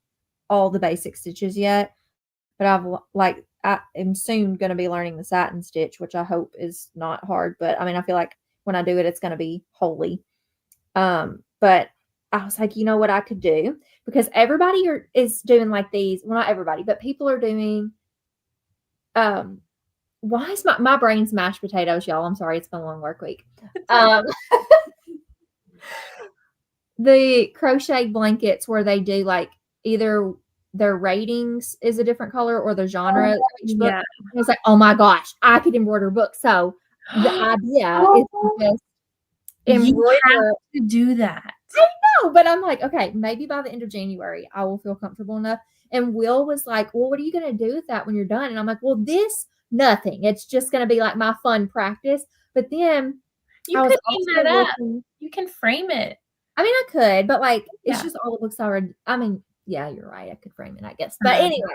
all the basic stitches yet, but I am soon going to be learning the satin stitch, which I hope is not hard. But I mean, I feel like when I do it, it's going to be holy. But I was like, you know what I could do? Because everybody is doing like these. Well, not everybody, but people are doing. Why is my brain's mashed potatoes, y'all? I'm sorry, it's been a long work week. The crochet blankets where they do like either their ratings is a different color or the genre of each book. Yeah. I was like, oh my gosh, I could embroider books. So the idea is to just embroider. You have to do that. I know, but I'm like, okay, maybe by the end of January, I will feel comfortable enough. And Will was like, well, what are you going to do with that when you're done? And I'm like, well, nothing. It's just going to be like my fun practice. But then you could hang that up. You can frame it. I mean, I could, but like, it's just all the books I read. I mean, yeah, you're right. I could frame it, I guess. But anyway,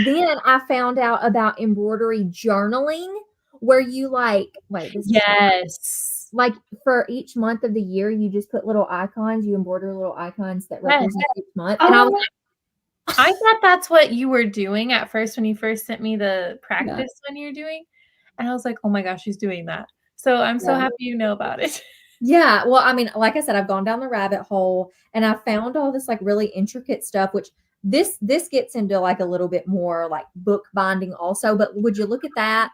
then I found out about embroidery journaling where you like for each month of the year, you just put little icons, you embroider little icons that represent each month. And I was like, I thought that's what you were doing at first when you first sent me the practice when you're doing. And I was like, oh my gosh, she's doing that. So I'm so happy you know about it. Yeah. Well, I mean, like I said, I've gone down the rabbit hole and I found all this like really intricate stuff, which this gets into like a little bit more like book binding also. But would you look at that?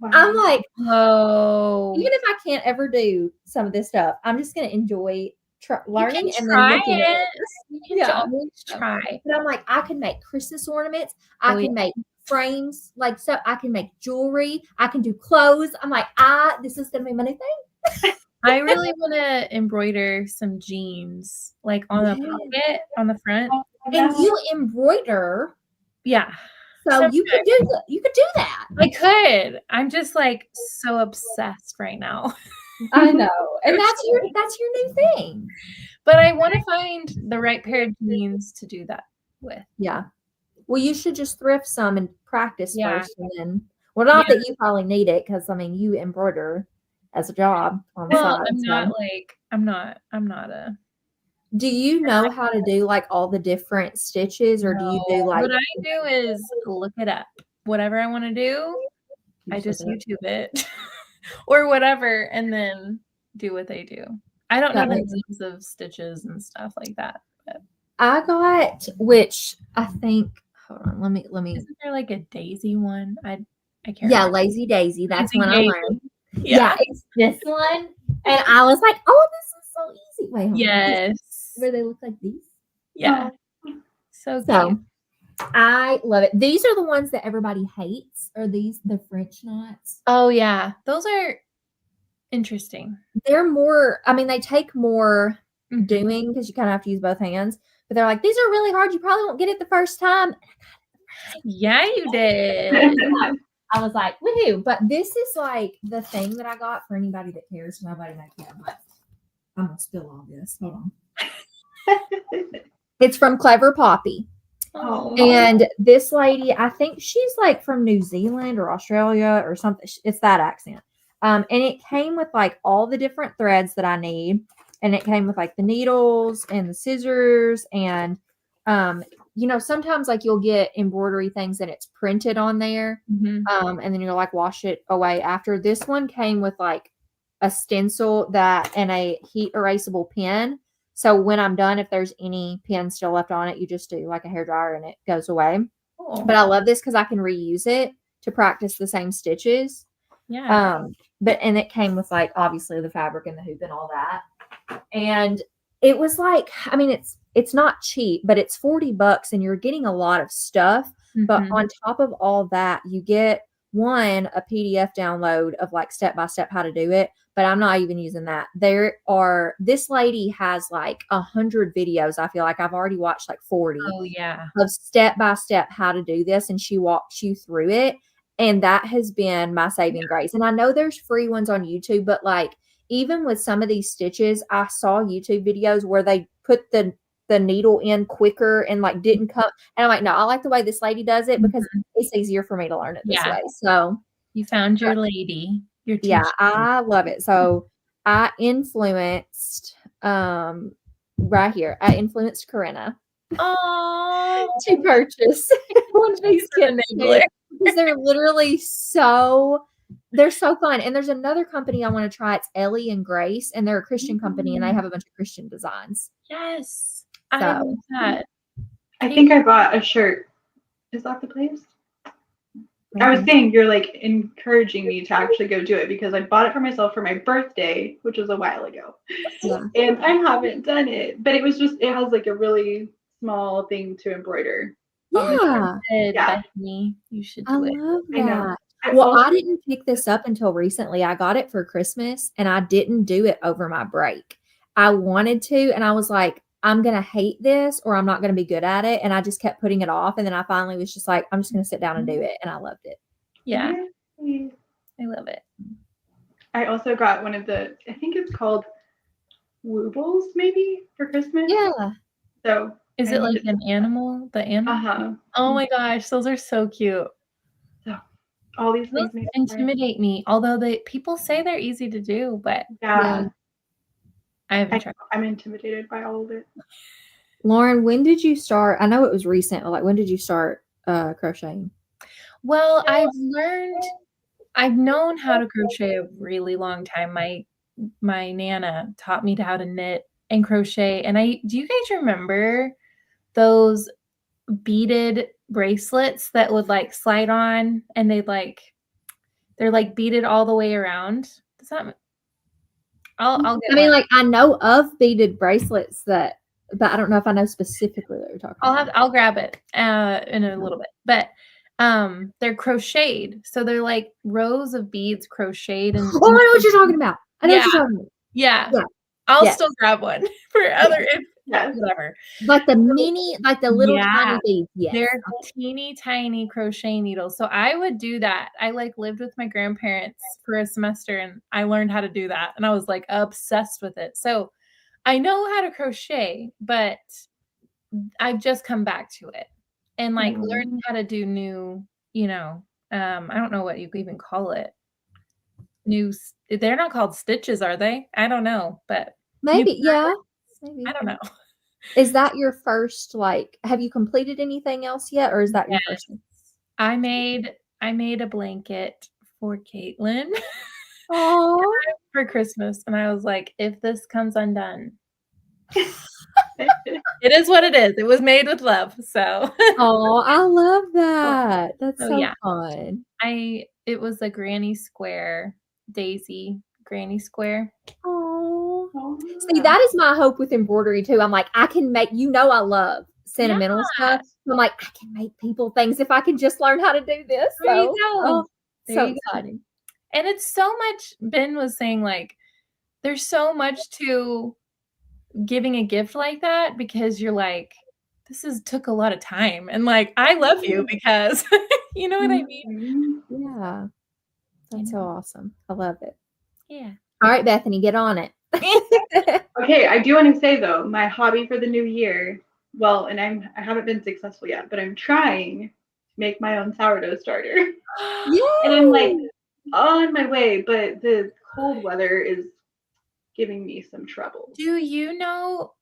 Wow. I'm like, oh, even if I can't ever do some of this stuff, I'm just going to enjoy learning and then looking at it. You can always try. But I'm like, I can make Christmas ornaments. I can make frames, like so. I can make jewelry. I can do clothes. I'm like, this is going to be my new thing. I really want to embroider some jeans, like on the pocket, on the front. And you embroider. Yeah. So you could do that. I could. I'm just like so obsessed right now. I know. And that's your new thing. But I want to find the right pair of jeans to do that with. Yeah. Well, you should just thrift some and practice first and then not that you probably need it because I mean you embroider as a job on the side. I'm not a. Do you know how to do like all the different stitches or do you do like what I do is look it up. Whatever I want to do, I just YouTube it or whatever and then do what they do. I don't know the names of stitches and stuff like that. But I got which I think hold on, let me Isn't there like a daisy one? I can't remember. Lazy Daisy. That's when I learned. Yeah, it's this one. And I was like, oh, this is so easy. Wait, yes. Where they look like these? Yeah. So I love it. These are the ones that everybody hates. Are these the French knots? Oh, yeah. Those are interesting. They're more, I mean, they take more doing because you kind of have to use both hands. But they're like, these are really hard. You probably won't get it the first time. Yeah, you did. I was like, woohoo. But this is like the thing that I got for anybody that cares. Nobody may care, but I'm going to spill all this. Hold on. It's from Clever Poppy. Oh. And this lady, I think she's like from New Zealand or Australia or something. It's that accent. And it came with like all the different threads that I need. And it came with like the needles and the scissors. And, sometimes like you'll get embroidery things and it's printed on there. Mm-hmm. And then you'll like wash it away after. This one came with like a stencil and a heat erasable pen. So when I'm done, if there's any pen still left on it, you just do like a hairdryer and it goes away. Cool. But I love this because I can reuse it to practice the same stitches. Yeah. And it came with like obviously the fabric and the hoop and all that. And it was like, I mean, it's not cheap, but it's $40 and you're getting a lot of stuff. Mm-hmm. But on top of all that, you get a PDF download of like step-by-step how to do it. But I'm not even using that. This lady has like 100 videos. I feel like I've already watched like 40 of step-by-step how to do this. And she walks you through it. And that has been my saving grace. And I know there's free ones on YouTube, but like even with some of these stitches, I saw YouTube videos where they put the the needle in quicker and like didn't come. And I'm like, no, I like the way this lady does it because it's easier for me to learn it this way. So you found your lady, your teacher. Yeah, I love it. So I influenced right here. I influenced Corinna to purchase one of these kits because they're literally they're so fun. And there's another company I want to try. It's Ellie and Grace, and they're a Christian company, and they have a bunch of Christian designs. Yes, I love that. I think I bought a shirt. Is that the place? I was saying you're like encouraging me to actually go do it because I bought it for myself for my birthday, which was a while ago. Yeah. And I haven't done it, but it has like a really small thing to embroider. Yeah. Bethany, you should do it. I love that. I didn't pick this up until recently. I got it for Christmas and I didn't do it over my break. I wanted to, and I was like, I'm going to hate this or I'm not going to be good at it. And I just kept putting it off. And then I finally was just like, I'm just going to sit down and do it. And I loved it. Yeah. I love it. I also got one of I think it's called Woobles maybe for Christmas. Yeah. So is it like an animal? The animal? Uh-huh. Oh my gosh, those are so cute. So all these things intimidate me. Although people say they're easy to do, but yeah. I haven't tried. I'm intimidated by all of it. Lauren, when did you start? I know it was recent, but like when did you start crocheting? Well, I've known how to crochet a really long time. My Nana taught me how to knit and crochet. And do you guys remember those beaded bracelets that would like slide on and they're like beaded all the way around? Does that I know of beaded bracelets but I don't know if I know specifically what you're talking about. I'll grab it in a little bit. But they're crocheted. So they're like rows of beads crocheted. And I know what you're talking about. I know what you're talking about. Yeah. I'll still grab one for other whatever. Like the mini, like the little tiny beads. Yes. They're teeny tiny crochet needles. So I would do that. I like lived with my grandparents for a semester and I learned how to do that. And I was like obsessed with it. So I know how to crochet, but I've just come back to it and like learning how to do new, I don't know what you even call it. They're not called stitches, are they? I don't know, but maybe. Maybe. I don't know. Is that your first, have you completed anything else yet? Or is that your first one? I made a blanket for Caitlin for Christmas. And I was like, if this comes undone, it is what it is. It was made with love. So I love that. That's so fun. It was a granny square daisy granny square. See, that is my hope with embroidery too. I'm like, I can make, I love sentimental stuff. I'm like, I can make people things if I can just learn how to do this. There you go. So exciting. And it's so much, Ben was saying like, there's so much to giving a gift like that because you're like, took a lot of time. And like, I love you because you know what I mean? Yeah. That's so awesome. I love it. Yeah. All right, Bethany, get on it. Okay, I do want to say though, my hobby for the new year, and I haven't been successful yet, but I'm trying to make my own sourdough starter. Yay! And I'm like on my way, but the cold weather is giving me some trouble. Do you know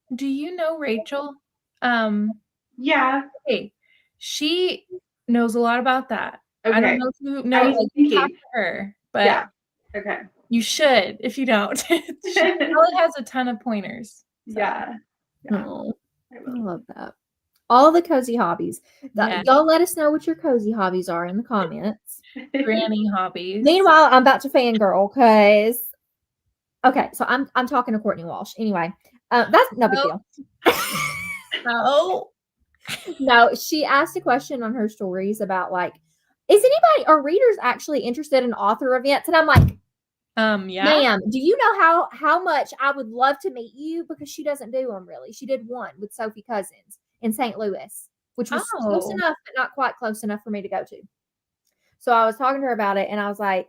Rachel? Yeah. Hey, she knows a lot about that. Okay. I don't know if you know talk to her, but yeah. Okay. You should if you don't. She probably has a ton of pointers. So. Yeah. Oh, I love that. All the cozy hobbies. Y'all let us know what your cozy hobbies are in the comments. Granny hobbies. Meanwhile, I'm about to fangirl because so I'm talking to Courtney Walsh. Anyway, that's no big deal. No, she asked a question on her stories about like, is anybody or readers actually interested in author events? And I'm like, ma'am, do you know how much I would love to meet you? Because she doesn't do them really. She did one with Sophie Cousins in St. Louis, which was close enough, but not quite close enough for me to go to. So I was talking to her about it and I was like,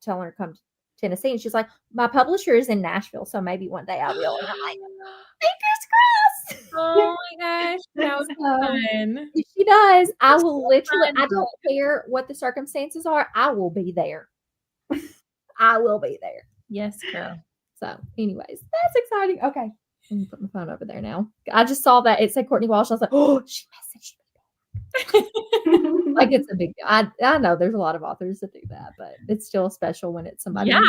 telling her to come to Tennessee. And she's like, my publisher is in Nashville. So maybe one day I will. And I'm like, fingers crossed. Oh my gosh, that was fun. If she does, I That's will so literally, fun. I don't care what the circumstances are, I will be there. I will be there. Yes, girl. So, anyways, that's exciting. Okay. Let me put my phone over there now. I just saw that it said Courtney Walsh. I was like, oh, she messaged me. Like it's a big deal. I know there's a lot of authors that do that, but it's still special when it's somebody. Yeah.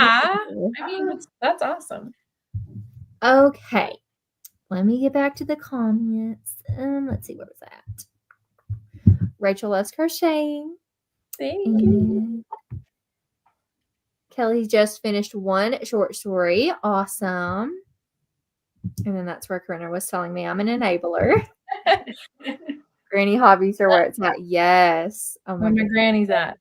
you I know. mean, that's awesome. Okay. Let me get back to the comments. Let's see, where was that? Rachel loves crocheting. Thank you. Kelly just finished one short story. Awesome. And then that's where Corinna was telling me I'm an enabler. Granny hobbies are where it's at. Yes. Oh Where my goodness. granny's at.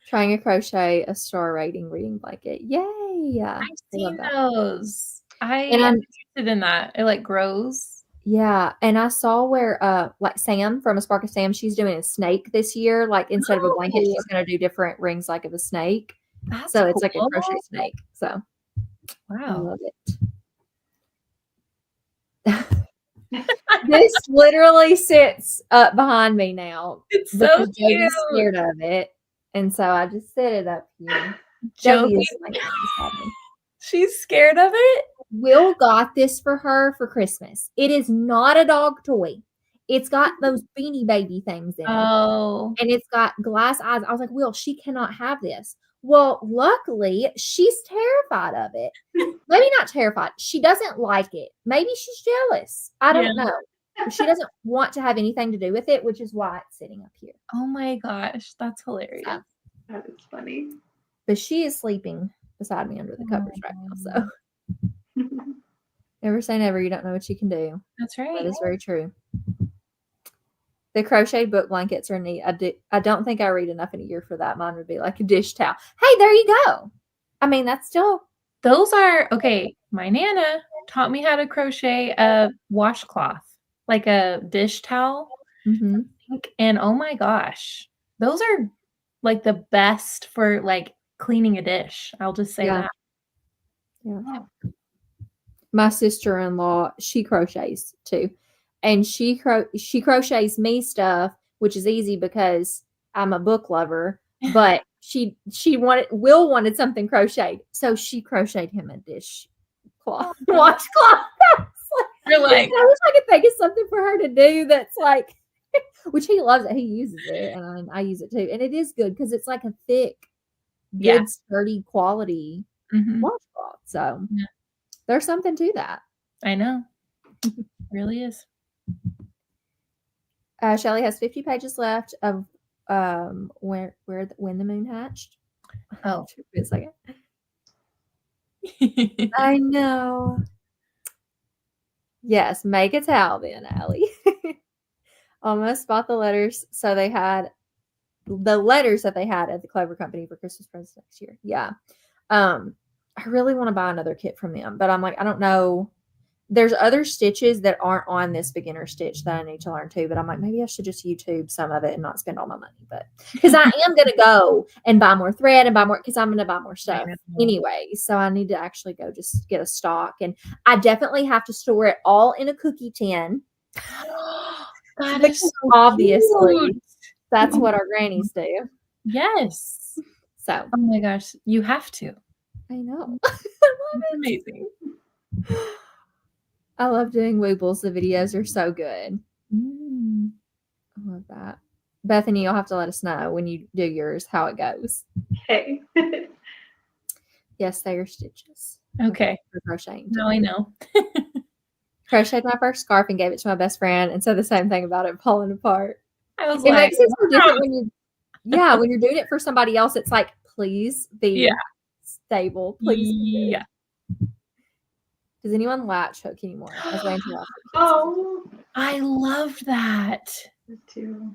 Trying to crochet a star rating reading blanket. Yay. I've seen those. I'm And I'm interested in that. It like grows. Yeah, and I saw where like Sam from A Spark of Sam, she's doing a snake this year. Like instead of a blanket, Oh. she's gonna do different rings like of a snake. That's So it's like a cool. crochet snake. So I Wow. love it. This literally sits up behind me now. It's so because cute. Jody's scared of it. And so I just set it up here. Jody, Jody is like beside me. she's scared of it. Will got this for her for Christmas. It is not a dog toy. It's got those Beanie Baby things in it. Oh. And it's got glass eyes. I was like, Will, she cannot have this. Well, luckily, she's terrified of it. Maybe not terrified. She doesn't like it. Maybe she's jealous. I don't know. But she doesn't want to have anything to do with it, which is why it's sitting up here. Oh my gosh, that's hilarious. So, That is funny. but she is sleeping beside me under the covers right now. So never say never. You don't know what you can do. That's right. That is very true. The crocheted book blankets are neat. I don't think I read enough in a year for that. Mine would be like a dish towel. Hey, there you go. I mean, that's still. Those are okay. My Nana taught me how to crochet a washcloth, like a dish towel. Mm-hmm. And oh my gosh, those are like the best for like cleaning a dish. I'll just say that. Yeah. My sister-in-law, she crochets too. And she crochets me stuff, which is easy because I'm a book lover, but Will wanted something crocheted. So she crocheted him a dishcloth, washcloth. You're like, I wish I could think of something for her to do that's like, which he loves it. He uses it, and I use it too. And it is good because it's like a thick, good, sturdy quality washcloth. So there's something to that. I know. It really is. Shelly has 50 pages left of when the moon hatched. Oh, wait a second. I know. Yes, make a towel then, Allie. Almost bought the letters. So they had the letters that they had at the Clover Company for Christmas presents next year. Yeah. I really want to buy another kit from them, but I'm like, I don't know. There's other stitches that aren't on this beginner stitch that I need to learn too, but I'm like, maybe I should just YouTube some of it and not spend all my money. But because I am going to go and buy more thread and buy more, because I'm going to buy more stuff anyway. So I need to actually go just get a stock. And I definitely have to store it all in a cookie tin. That is so obviously cute. That's what our grannies do. Yes. So. Oh my gosh, you have to. I know. It's amazing. I love doing Woobles. The videos are so good. I love that. Bethany, you'll have to let us know when you do yours how it goes. Okay. Yes, they are stitches. Okay. For crocheting. Now I know. Crocheted my first scarf and gave it to my best friend and said the same thing about it falling apart. I was it like, makes it so different when when you're doing it for somebody else. It's like, please be stable. Please. Yeah. Does anyone latch hook anymore? I loved that. Me too.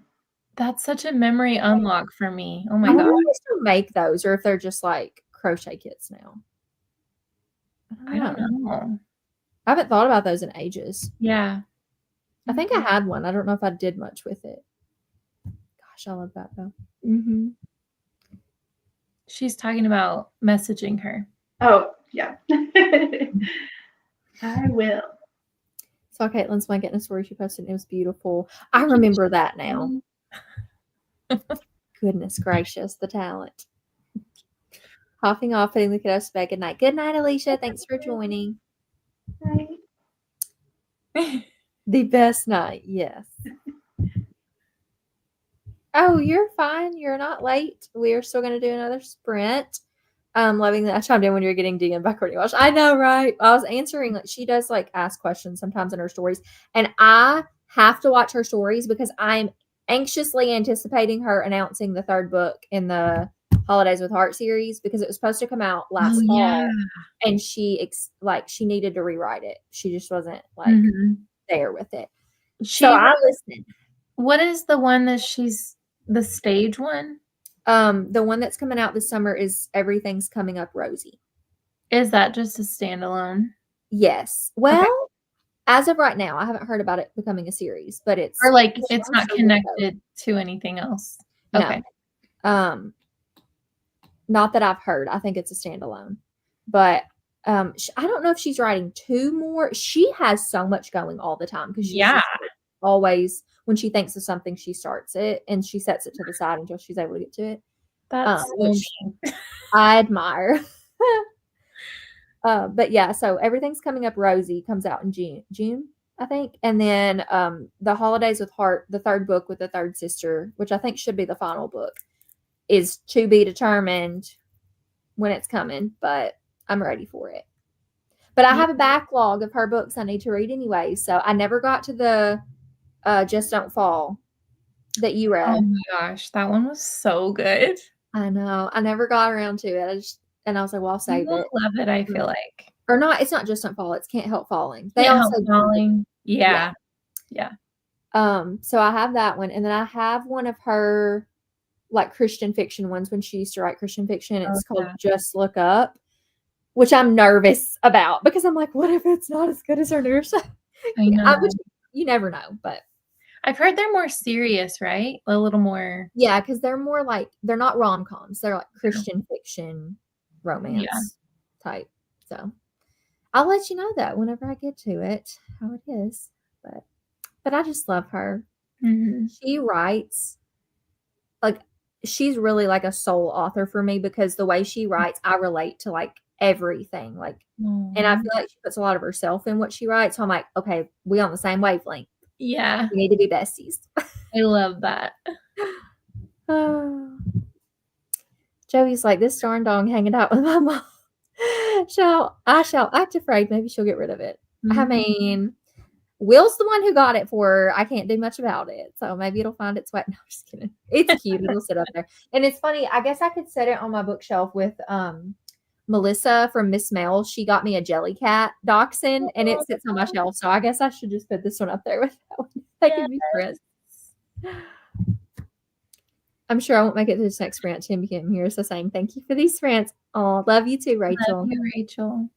That's such a memory unlock for me. Oh my god. I god. wonder if they still make those or if they're just like crochet kits now. I don't know. I haven't thought about those in ages. Yeah. I think I had one. I don't know if I did much with it. Gosh, I love that though. Mm-hmm. She's talking about messaging her. Oh, yeah. I will. Saw Caitlin's blanket in a story she posted. And it was beautiful. I remember that now. Goodness gracious, the talent. Coughing off, putting the kiddos to bed. Good night. Good night, Alicia. Thanks for joining. Right. The best night, yes. Oh, you're fine. You're not late. We are still going to do another sprint. Loving that I chimed in when you're getting DM'd by Courtney Walsh. I know, right? I was answering, like, she does like ask questions sometimes in her stories, and I have to watch her stories because I'm anxiously anticipating her announcing the third book in the Holidays with Heart series because it was supposed to come out last fall, and she needed to rewrite it. She just wasn't like there with it. So I listened. What is the one that she's the stage one? The one that's coming out this summer is Everything's Coming Up Rosy. Is that just a standalone? Yes. Well, as of right now, I haven't heard about it becoming a series, but it's not connected to anything else. Okay. No. Not that I've heard. I think it's a standalone. But I don't know if she's writing 2 more. She has so much going all the time because she's always, when she thinks of something, she starts it and she sets it to the side until she's able to get to it. That's which I admire. But yeah, so Everything's Coming Up Rosy comes out in June, I think. And then The Holidays with Heart, the third book with the third sister, which I think should be the final book, is to be determined when it's coming, but I'm ready for it. But I have a backlog of her books I need to read anyway, so I never got to the Just Don't Fall that you read. Oh my gosh, that one was so good. I know. I never got around to it. I was like, well, I'll save it. Love it, I feel like. Or not, it's not Just Don't Fall, it's Can't Help Falling. They also falling. Yeah. So I have that one, and then I have one of her like Christian fiction ones when she used to write Christian fiction. It's called Just Look Up, which I'm nervous about because I'm like, what if it's not as good as her newer stuff? I know. You never know, but I've heard they're more serious, right? A little more. Yeah, because they're more like, they're not rom-coms. They're like Christian fiction romance type. So I'll let you know that whenever I get to it, how it is. But I just love her. She writes, like, she's really like a soul author for me because the way she writes, I relate to like everything. Like, and I feel like she puts a lot of herself in what she writes. So I'm like, okay, we on the same wavelength. Yeah. We need to be besties. I love that. Joey's like, this darn dog hanging out with my mom. I shall act afraid. Maybe she'll get rid of it. I mean, Will's the one who got it for her. I can't do much about it. So maybe it'll find its way. No, I'm just kidding. It's cute. It'll sit up there. And it's funny. I guess I could set it on my bookshelf with Melissa from Miss Mel. She got me a Jellycat dachshund and it sits on my shelf. So I guess I should just put this one up there with that one. They can be friends. I'm sure I won't make it to this next sprint. Tim Kim here. So saying thank you for these sprints. Oh, love you too, Rachel. Love you, Rachel.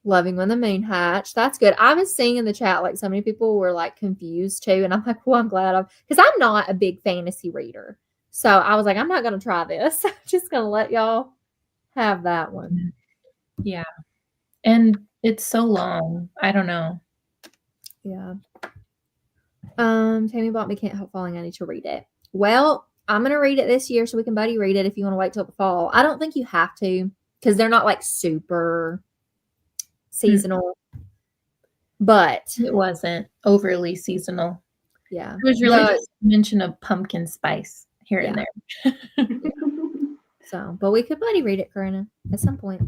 Loving When the Moon Hatched. That's good. I was seeing in the chat, like, so many people were like confused too. And I'm like, well, I'm glad because I'm not a big fantasy reader. So I was like, I'm not going to try this. I'm just going to let y'all have that one. Yeah. And it's so long. I don't know. Yeah. Tammy bought me Can't Help Falling. I need to read it. Well, I'm going to read it this year so we can buddy read it if you want to wait till the fall. I don't think you have to because they're not like super seasonal, but it wasn't overly seasonal. Yeah. It was really just a mention of pumpkin spice here and there. So, but we could buddy read it, Corinna, at some point.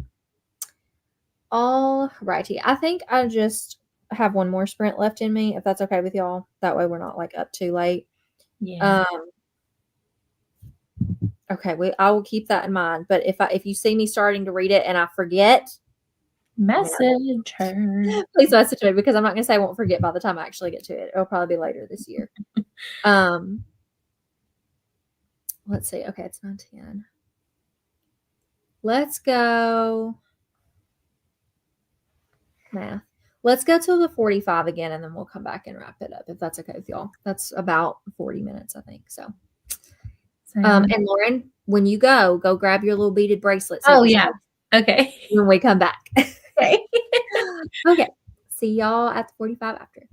All righty. I think I just have one more sprint left in me, if that's okay with y'all. That way we're not like up too late. Yeah. Okay, I will keep that in mind. But if you see me starting to read it and I forget, message her. Please message me because I'm not going to say I won't forget by the time I actually get to it. It'll probably be later this year. Let's see. Okay, it's 9:10. Let's go. Math. Let's go till the 45 again, and then we'll come back and wrap it up if that's okay with y'all. That's about 40 minutes, I think. So, and Lauren, when you go grab your little beaded bracelet. Oh yeah. Okay. When we come back. Okay. Okay. See y'all at the 45 after.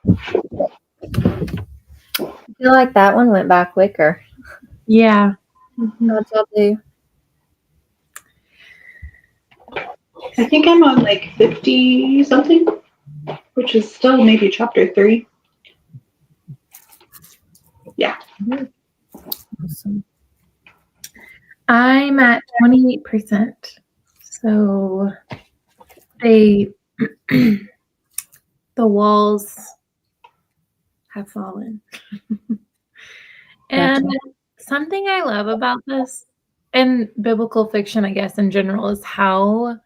I feel like that one went by quicker. Yeah. How'd y'all do? I think I'm on like 50 something, which is still maybe chapter 3. Yeah. Awesome. I'm at 28%. So they the walls have fallen. And Gotcha. something I love about this and biblical fiction, I guess, in general, is how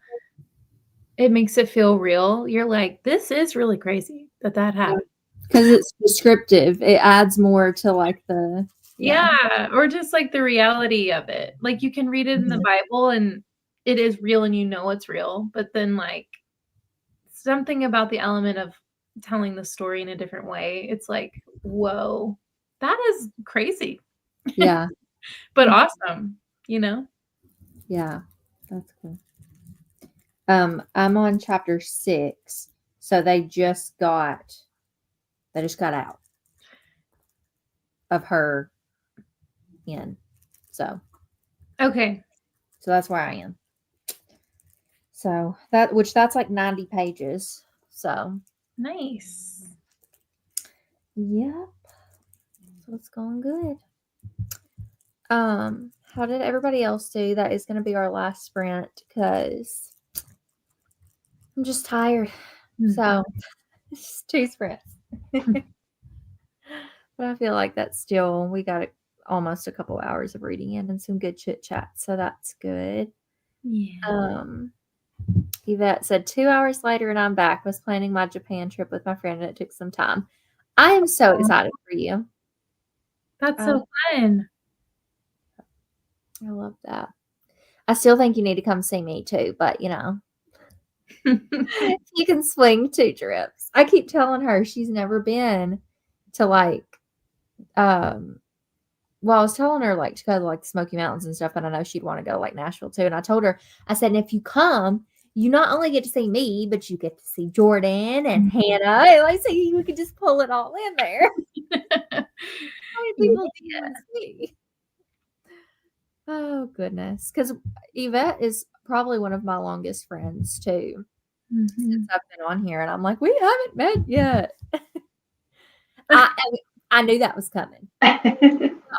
it makes it feel real. You're like, this is really crazy that happened. Because it's descriptive. It adds more to like the Yeah, or just like the reality of it. Like you can read it in the Bible and it is real and you know it's real, but then like something about the element of telling the story in a different way, it's like, whoa, that is crazy. Yeah. But awesome, you know? Yeah. That's cool. I'm on chapter 6. So they just got out of her in. So Okay. that's where I am. So that's like 90 pages. So Nice. yep. So it's going good. How did everybody else do? That is gonna be our last sprint because I'm just tired. So it's just 2 sprints. But I feel like that's still we got almost a couple hours of reading in and some good chit chat. So that's good. Yeah. Yvette said 2 hours later and I'm back. Was planning my Japan trip with my friend and it took some time. I am so excited for you. That's so fun. I love that. I still think you need to come see me too, but you know, you can swing 2 trips. I keep telling her she's never been to like, well, I was telling her like to go to like the Smoky Mountains and stuff, and I know she'd want to go like Nashville too. And I told her, I said, and if you come, you not only get to see me, but you get to see Jordan and Hannah. And I say we could just pull it all in there. How many people do you want to see? Oh goodness, because Yvette is probably one of my longest friends too. Since I've been on here, and I'm like, we haven't met yet. I knew that was coming.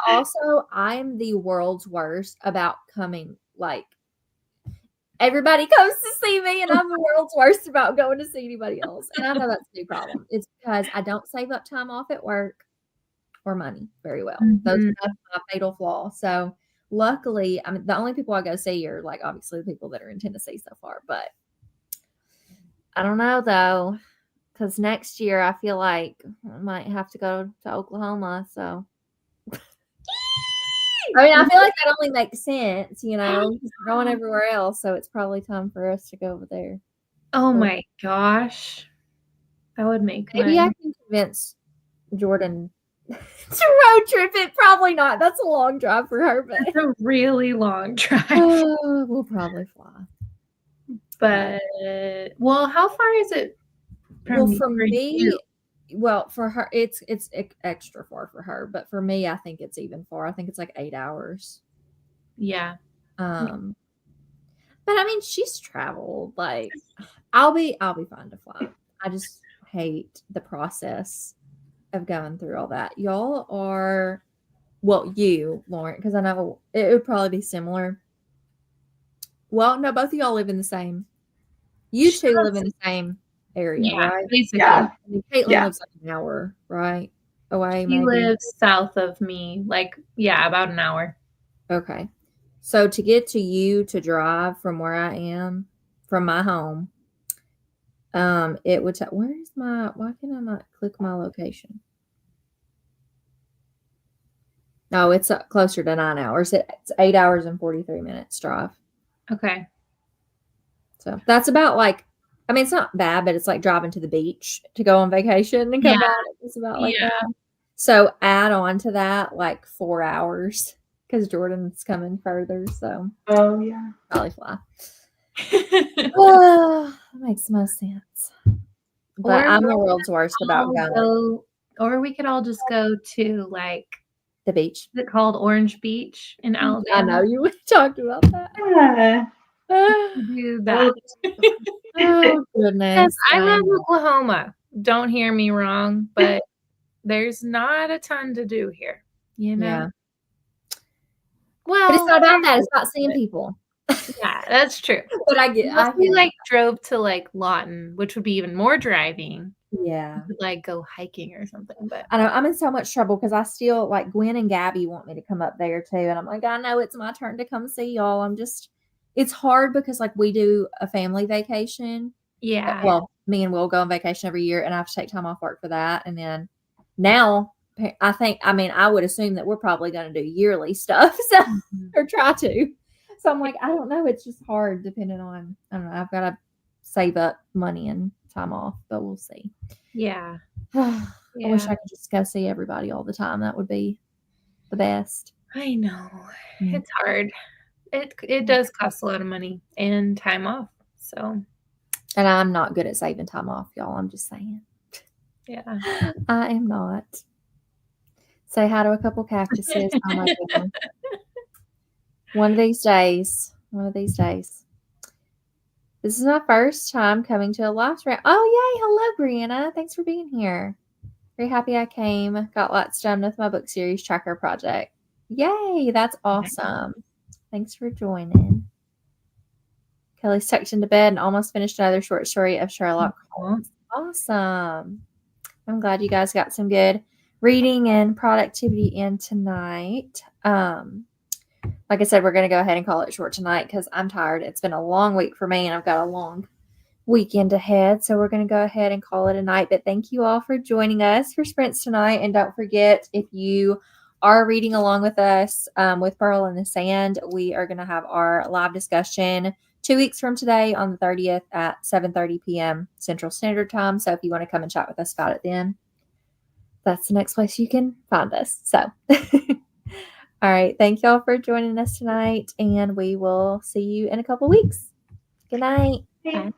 Also, I'm the world's worst about coming. Like everybody comes to see me, and I'm the world's worst about going to see anybody else. And I know that's a big problem. It's because I don't save up time off at work or money very well. That's my fatal flaw. So luckily, I mean, the only people I go see are like obviously the people that are in Tennessee so far. But I don't know though, because next year I feel like I might have to go to Oklahoma. So I mean, I feel like that only makes sense, you know, we're going everywhere else. So it's probably time for us to go over there. Oh my gosh. That would make Maybe I can convince Jordan to road trip it. Probably not. That's a long drive for her, but it's a really long drive. We'll probably fly. But well, how far is it from me? Well, for her, it's extra far for her, but for me, I think it's even far. I think it's like 8 hours. Yeah. But I mean, she's traveled. Like, I'll be fine to fly. I just hate the process of going through all that. Y'all are, well, you, Lauren, because I know it would probably be similar. Well, no, both of y'all live in the same. You two live in the same area, right? Basically. Yeah. I mean, Caitlin lives like an hour, right? Away, She maybe. lives south of me, like, yeah, about an hour. Okay. So to get to you to drive from where I am, from my home, it would where's my, why can I not click my location? No, it's closer to 9 hours. It's 8 hours and 43 minutes drive. Okay. So that's about like, I mean, it's not bad, but it's like driving to the beach to go on vacation and come back. It's about like that. So add on to that like 4 hours because Jordan's coming further. So probably fly. That makes most sense. But Or I'm the world's worst about going or we could all just go to like, to the beach. is it called Orange Beach in Alabama? I know you talked about that. Yeah. Do that. Oh Because goodness. I love Oklahoma. Don't hear me wrong, but there's not a ton to do here, you know? Yeah. Well, But it's not about that. It's about seeing people. yeah, that's true. But I get Unless we like drove to like Lawton, which would be even more driving. Yeah. We could like go hiking or something. But I know I'm in so much trouble because I still like Gwen and Gabby want me to come up there too. And I'm like, I know it's my turn to come see y'all. It's hard because like we do a family vacation. yeah. Well, me and Will go on vacation every year and I have to take time off work for that. And then now I would assume that we're probably going to do yearly stuff. So, or try to. So I'm like, I don't know. It's just hard depending on, I don't know. I've got to save up money and time off, but we'll see. Yeah. I wish I could just go see everybody all the time. That would be the best. I know. Mm. It's hard. It does cost a lot of money and time off. So. And I'm not good at saving time off, y'all. I'm just saying. Yeah. I am not. Say hi to a couple cactuses. Oh my goodness. One of these days. This is my first time coming to a live stream. Oh, yay. Hello, Brianna. Thanks for being here. Very happy I came. Got lots done with my book series tracker project. Yay. That's awesome. Thanks for joining. Kelly's tucked into bed and almost finished another short story of Sherlock Holmes. Awesome. I'm glad you guys got some good reading and productivity in tonight. Like I said, we're going to go ahead and call it short tonight because I'm tired. It's been a long week for me and I've got a long weekend ahead. So we're going to go ahead and call it a night. But thank you all for joining us for Sprints tonight. And don't forget, if you are reading along with us with Pearl in the Sand, we are going to have our live discussion 2 weeks from today on the 30th at 7:30 p.m. Central Standard Time. So if you want to come and chat with us about it then, that's the next place you can find us. So, all right. Thank y'all for joining us tonight, and we will see you in a couple weeks. Good night. Bye.